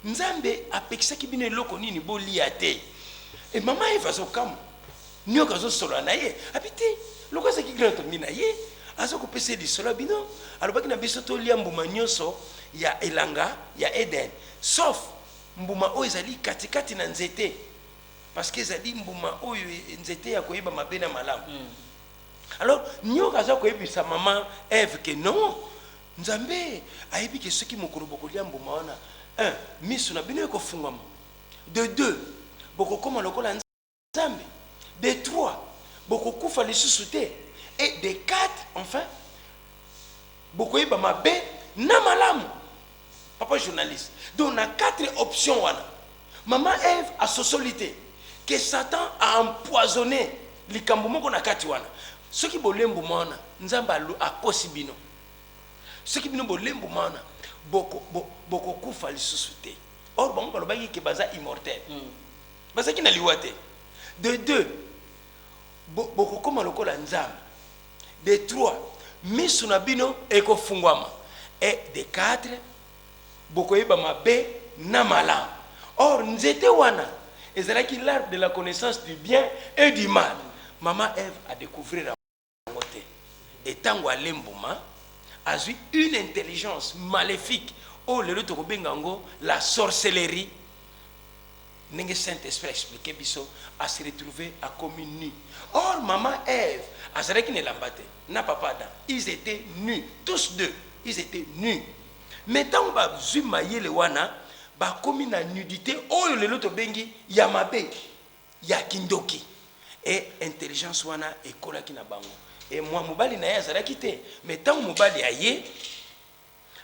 nzambe apekisaki bino eloko nini bolia te et maman Eva zo kam nyoka zo solo na ye habité loko sa ki grand mi na ye azo ko pese di solo bino alobaki na biso to lia mbuma nyonso ya elanga ya Eden sauf mbuma oyo ezali katikati na nzete parce que ezali mbuma oyo nzete ya koyeba mabe na malamu. Alors nyoka aza koyebisa maman Eve que non nzambe ayebi ke soki mokolo bokolia mbuma wana un miso na bino ekofungwama, de deux bokokoma lokola nzambe, de trois bokokufa lisusu te et de quatre enfin bokoyeba mabe na malamu. Papa journaliste. Donc, on a quatre options. Maman Ève a sosolité que Satan a empoisonné les kamboumo qu'on a katiwana. Ce qui bolé mboumana, nzamba a possibino. Ce qui bino bolé mboumana, boko kufa lisusuté. Or, bon, on va que baza immortel. Baza qui n'a liwate. De deux, boko koma lokola nzamba. De trois, misunabino eko fungwama. Et de quatre, bokoyeba mabe na malam. Or nzete wana ezalaki l'arbre de la connaissance du bien et du mal. Maman Ève a découvert la moté. Et tango alembuma a eu une intelligence maléfique. Oh le to bengango la sorcellerie. Nenge Saint-Esprit expliqué biso a se retrouver à comme nu. Or maman Ève azalaki ne lambate na papa Adam. Ils étaient nus tous deux. Ils étaient nus. Mais tant ba zuma yele wana ba komi na nudité oyo lelo to bengi ya mabe ya kindoki et intelligence wana ekolaki na bango et moi mobali na ya zalaki te mais tant mobali aye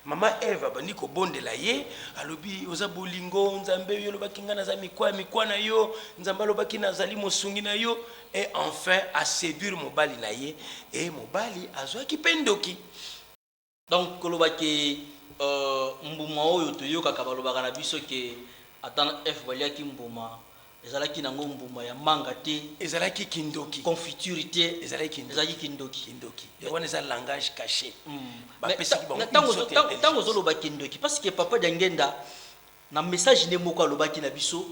maman Eve bandi ko bondela ye alobi oza bolingo nzambe yo lobaki ngana za mikwa na yo nzamba lobaki na zali mosungi na yo et enfin a séduire mobali na ye et mobali azwaki pendoki. Donc kolobaki mbuma oyo toyokaka balobaka na biso ke atana F baliaki mbuma ezalaki nango mbuma ya manga te ezalaki kindoki confiture te ezalaki kindoki wana eza langage caché tango zoloba kindoki parce que papa Diangenda na message ne moko alobaki na biso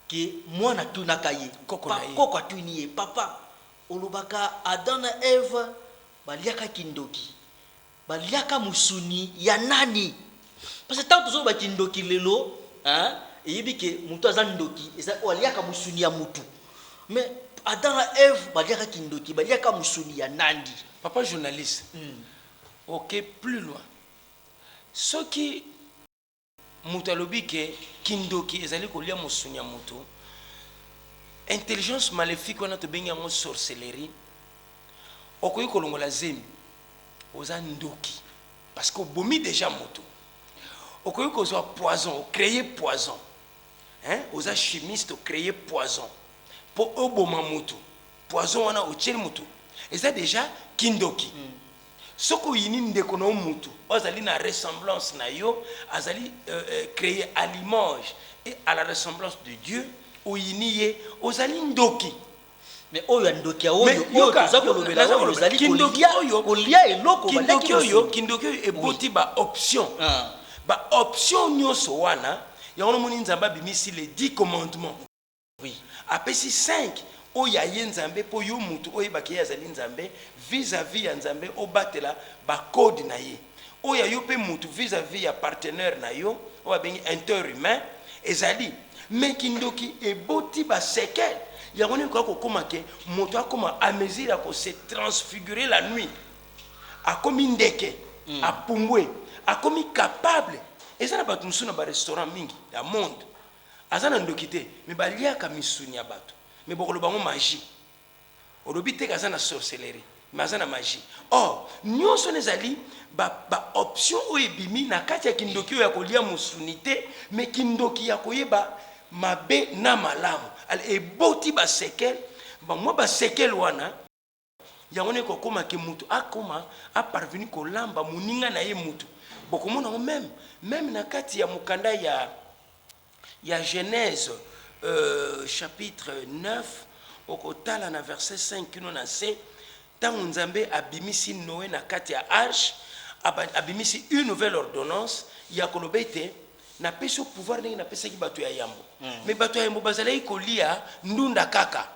ke mwana tunaka ye koko atuni ye papa olobaka Adana Eve baliaka kindoki baliaka musuni ya nani parce que tant que zoba kindoki lelo hein eyibi ke mutu azandoki eza aliaka musuni ya mutu mais Adam na Ève baliaka kindoki baliaka musuni ya nandi. Papa journaliste. Ok, plus loin. Ce qui Moutalobi ke kindoki ezali kolia musuni ya mutu. Intelligence maléfique wana to benga mo sorcellerie. Okoyi kolongola zemi. Oza ndoki. Parce que bomi déjà mutu. Okoyi kozwa poison, créer poison. Hein? Oza chimiste créer poison. Pour oboma mutu. Poison wana ocheli mutu. Eza déjà kindoki. Soko yini ndeko na mutu. Ozali na ressemblance na yo, azali créer à l'image et à la ressemblance de Dieu. Oyiniye ozali ndoki. Mais oyo ndoki oyo toza kolobela oyo ozali kolia eloko kindoki oyo eboti ba option. Ba option nyoso wana yango moni nzamba bimisi les 10 commandements. Oui. Apesi 5 oya ye nzambe po yo mutu oyebaki azali nzambe vis-à-vis ya nzambe obatela ba code na ye. Oya yo pe mutu vis-à-vis ya partenaire na yo oba bengi interhumain ezali mais kindoki eboti ba sequel yango ni ko koma ke moto akoma à mesure ko se transfigurer la nuit akomi ndeke apumbwe akomi capable ezana batu musuna ba restaurant mingi ya monde azana ndoki te mais baliaka misuni ya bato mais bokolo bango magie olobi te kazana sorcellerie mais azana magie or nyonso nezali ba option o ebimi na kati ya kindoki ya kolia musuni te mais kindoki ya koyeba mabe na malamu eboti ba sekel ba mo ba sekel wana yango ne ko koma ke mutu akoma a parvenu ko lamba muninga na ye mutu bokomona même na kati ya mukanda ya Genèse chapitre 9 au kotala na verset 5 kino na c tango nzambe abimisi Noé na kati ya arche abimisi une nouvelle ordonnance ya kolobete na peso pouvoir ndenge na pesa ki bato ya yambo mais bato ya yambo bazalaki kolia ndunda kaka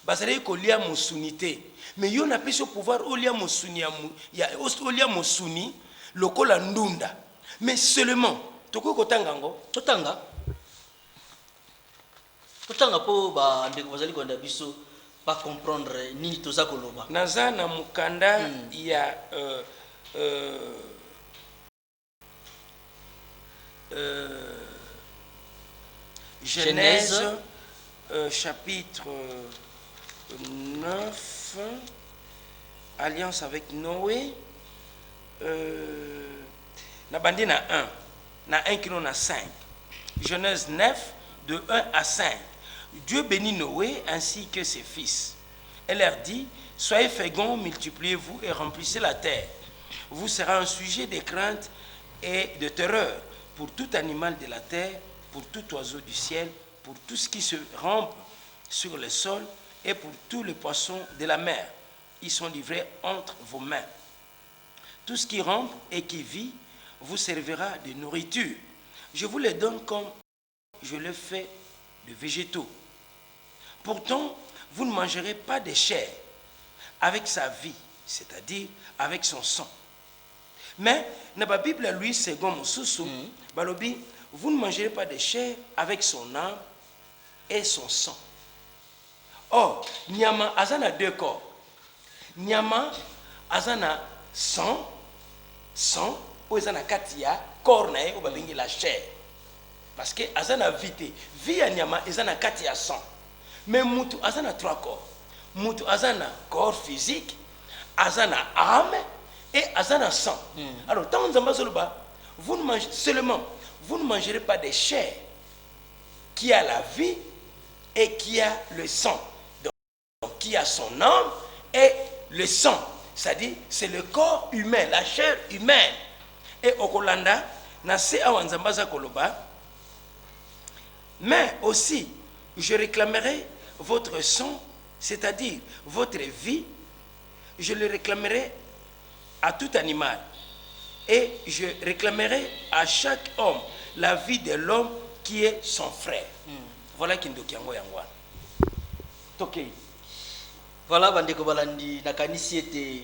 bazalaki kolia musunité mais yo na peso pouvoir olia musuni ya olia musuni lokola ndunda mais seulement toko kotanga ngo totanga po ba ndeko bazali konda biso pas comprendre nini toza koloba naza na mukanda ya Genèse chapitre 9 alliance avec Noé na bandi na 1 na 1 kilo na 5 Genèse 9 de 1 à 5 Dieu bénit Noé ainsi que ses fils et leur dit soyez féconds multipliez-vous et remplissez la terre vous serez un sujet de crainte et de terreur pour tout animal de la terre pour tout oiseau du ciel pour tout ce qui se rampe sur le sol et pour tous les poissons de la mer ils sont livrés entre vos mains tout ce qui rampe et qui vit vous servira de nourriture je vous les donne comme je le fais de végétaux pourtant vous ne mangerez pas de chair avec sa vie c'est-à-dire avec son sang mais dans la Bible lui second Mosusu balobi vous ne mangerez pas de chair avec son âme et son sang or nyama azana deux corps nyama azana sang ou azana katia corps na ou babengi la chair parce que azana vité vie ya nyama azana katia sang mais mutu azana trois corps mutu azana corps physique azana âme et azana sang alors tant nzamba zoloba vous ne mangerez pas de chair qui a la vie et qui a le sang donc qui a son âme et le sang c'est-à-dire c'est le corps humain la chair humaine et okolanda na se awa nzamba za koloba mais aussi je réclamerai votre sang c'est-à-dire votre vie je le réclamerai à tout animal et je réclamerai à chaque homme la vie de l'homme qui est son frère voilà kindoki yango yangwana tokei voilà bandeko balandi nakanisi ete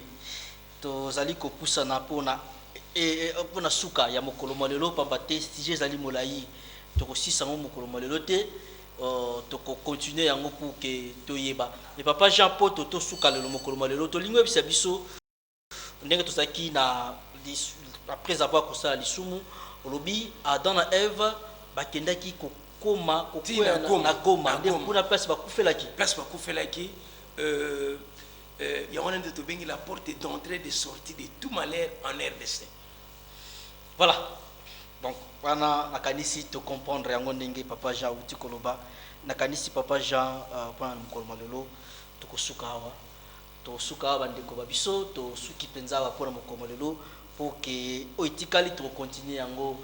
tozali kopusana mpona suka ya mokolo molelo pamba te sujet ezali molai tokosisa ngo mokolo molelo te toko continuer yango pour que toyeba et papa Jean Paul toto suka le mokolo malelo to lingwe bisa biso ndenge tosaki na après avoir kosala lisumu olobi Adam na Eve bakendaki kokoma kokwela na goma nde kuna place bakufelaki il y a un de bengi la porte d'entrée et de sortie de tout malheur en RDC. Voilà. Donc wana nakanisi to comprendre yango ndenge papa Jean uti koloba nakanisi papa Jean pana mokolo malelo to kosuka awa to suka awa ndeko babiso to suki penza wa pona mokolo malelo pour que oitikali to continuer yango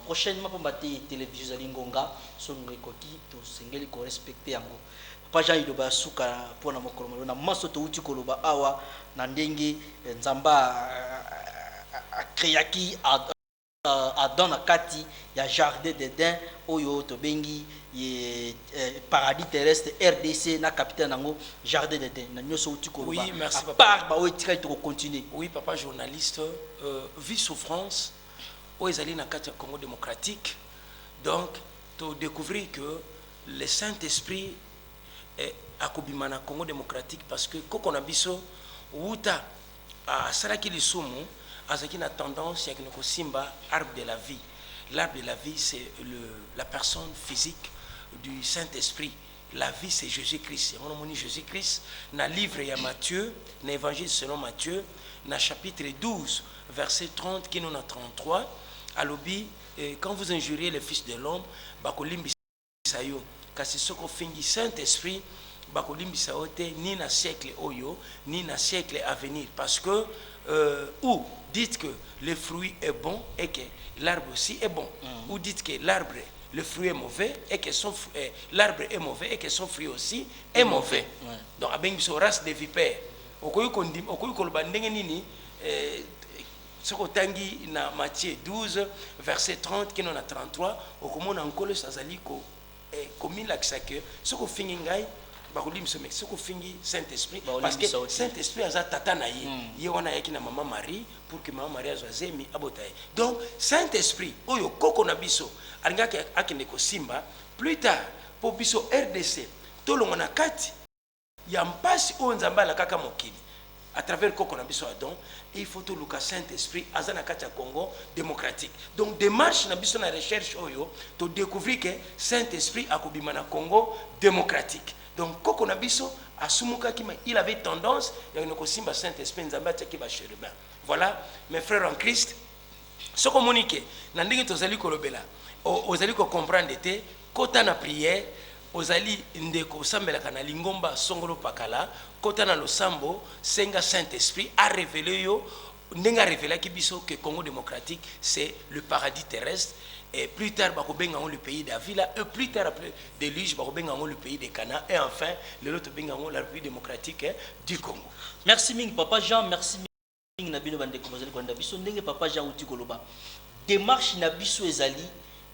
prochainement pour bati télévision lingonga songo ekoki to sengeli ko respecter yango papa Jean iloba suka pona mokolo malelo na maso to uti koloba awa na ndenge nzamba créaki Adam na kati ya jardin d'Eden oyo to bengi paradis terrestre RDC na capitaine nango jardin d'Eden na nyoso uti ko oui merci papa papa ba oitika to continuer oui papa journaliste vie souffrance o ezali na kati ya Congo démocratique donc to découvrir que le Saint-Esprit est akobima na Congo démocratique parce que kokona biso wuta a saraki lisumu azaki na tendance ya kinoko simba arbre de la vie. L'arbre de la vie c'est la personne physique du Saint-Esprit. La vie c'est Jésus-Christ. On a dit Jésus-Christ na livre ya Matthieu, na évangile selon Matthieu, na chapitre 12 verset 30 qui nous a 33 alobi quand vous injuriez le fils de l'homme bakolimbisa yo kasi soko fingi Saint-Esprit bakolimbisa ote ni na siècle oyo ni na siècle à venir parce que ou dites que le fruit est bon et que l'arbre aussi est bon ou dites que l'arbre le fruit est mauvais et que son l'arbre est mauvais et que son fruit aussi est mauvais donc abengi so race de vipères okoyi koloba ndenge nini soko tangi na Matthieu 12 verset 30 qui non a 33 okomona nkolo sazali ko komilakisa que soko fingi ngai bakolim se mec soko fingi Saint-Esprit parce que Saint-Esprit aza tata na ye ye wana yaki na maman Marie pour que maman Marie azazemi abotaye donc Saint-Esprit oyo koko na biso alingaki akende ko simba plus tard po biso RDC tolongo na kati ya mpasi o nzamba la kaka mokili à travers koko na biso Adam il faut to luka Saint-Esprit aza na kati ya Congo démocratique donc démarche na biso na recherche oyo to découvrir que Saint-Esprit akobima na Congo démocratique donc koko na biso asumuka kima il avait tendance ya ko simba Saint-Esprit nzamba teki ba chérubin voilà mes frères en Christ ce communiqué na ndenge tozali kolobela ozali ko comprendre te kota na prière ozali ndeko sambelaka na lingomba songolo pakala kota na losambo senga Saint-Esprit a révélé yo ndenga révélé ki biso que Congo démocratique c'est le paradis terrestre et plus tard bakobenga le pays d'Avila et plus tard après déluge bakobenga le pays de Cana et enfin le autre benga la République démocratique du Congo. Merci ming papa Jean merci ming na bino bande ko bazali ko nda biso ndenge papa Jean uti koloba démarche na biso ezali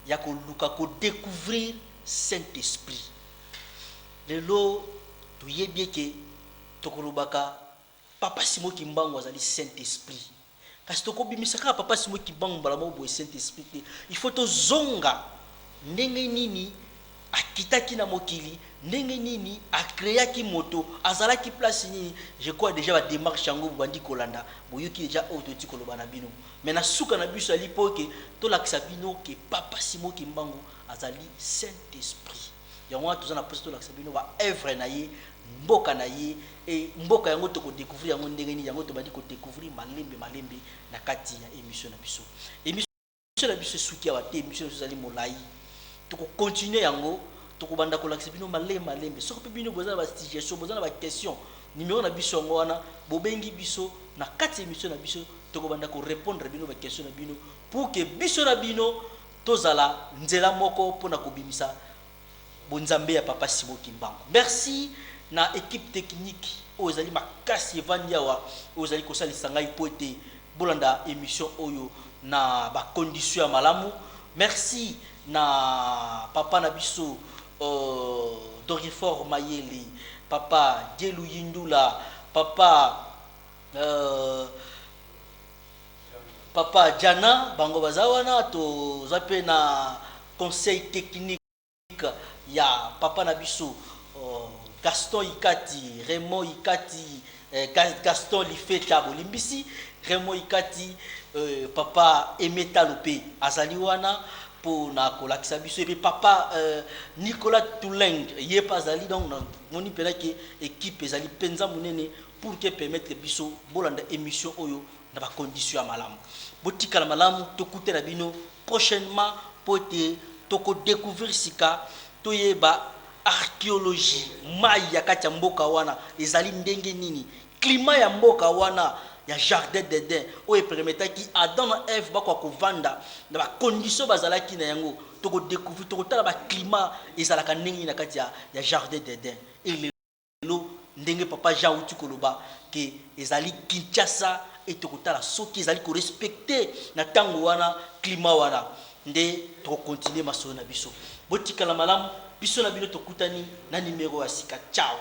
ya ko luka ko découvrir Saint-Esprit. Lelo toyebi ke tokolobaka papa Simo Kimbangu azali Saint-Esprit. Kasi tokobimisaka papa Simo Kimbangu bala mo boye Saint-Esprit. Il faut to zonga ndenge nini akitaki na mokili, ndenge nini akreaki moto, azalaki place nini. Je crois déjà la démarche yango bandi kolanda, boyoki déjà auto ti koloba na bino. Mais na suka na biso ali poke to lakisa bino ke papa Simo Kimbangu azali Saint-Esprit. Yango to zana posto lakisa bino ba œuvre na ye, mboka na ye et mboka yango to ko découvrir yango ndenge nini yango to bandi ko découvrir malembe na kati ya émission na biso. Émission na biso suki wa te émission zali molai. To ko continuer yango to ko banda ko lakisa bino malembe. Soko pe bino bozana ba suggestion, bozana ba question. Numéro na biso yango wana bobengi biso na kati émission na biso to ko banda ko répondre bino ba question na bino pour que biso na bino tozala nzela moko pona ko bimisa bonzambe ya papa Simo Kimbangu. Merci na équipe technique ozali makasi evandiawa ozali ko salisa ngai poete bolanda émission oyo na ba condition ya malamu. Merci na papa na biso Dorifor Mayele, papa Dielu Yindula, papa papa Jana bango bazawana to zape na conseil technique ya papa na biso Gaston Ikati, Raymond Ikati, Gaston Lifeta Bolimbisi, Raymond Ikati, papa Emeta Lope Azaliwana pour na kolakisa biso, et puis papa Nicolas Touleng yé pas azali, donc moni pela que équipe ezali penza munene pour que permettre biso bolanda émission oyo na ba condition ya malamu botika la malamu tokute na bino prochainement pour te toko découvrir sika toyeba archéologie maya kati ya mboka wana ezali ndenge nini, climat ya mboka wana ya jardin d'Eden oyo permetaki Adam na Eve bakwa kovanda na ba condition bazalaki na yango, toko découvrir toko tala ba climat ezalaka ndenge na kati ya jardin d'Eden. Et lelo ndenge papa Jean uti koloba ke ezali Kinshasa et toko tala soki ezali ko respecter na tango wana climat wana nde toko continuer masolo na biso botika la malamu biso na bino tokutani na numéro ya sika. Ciao.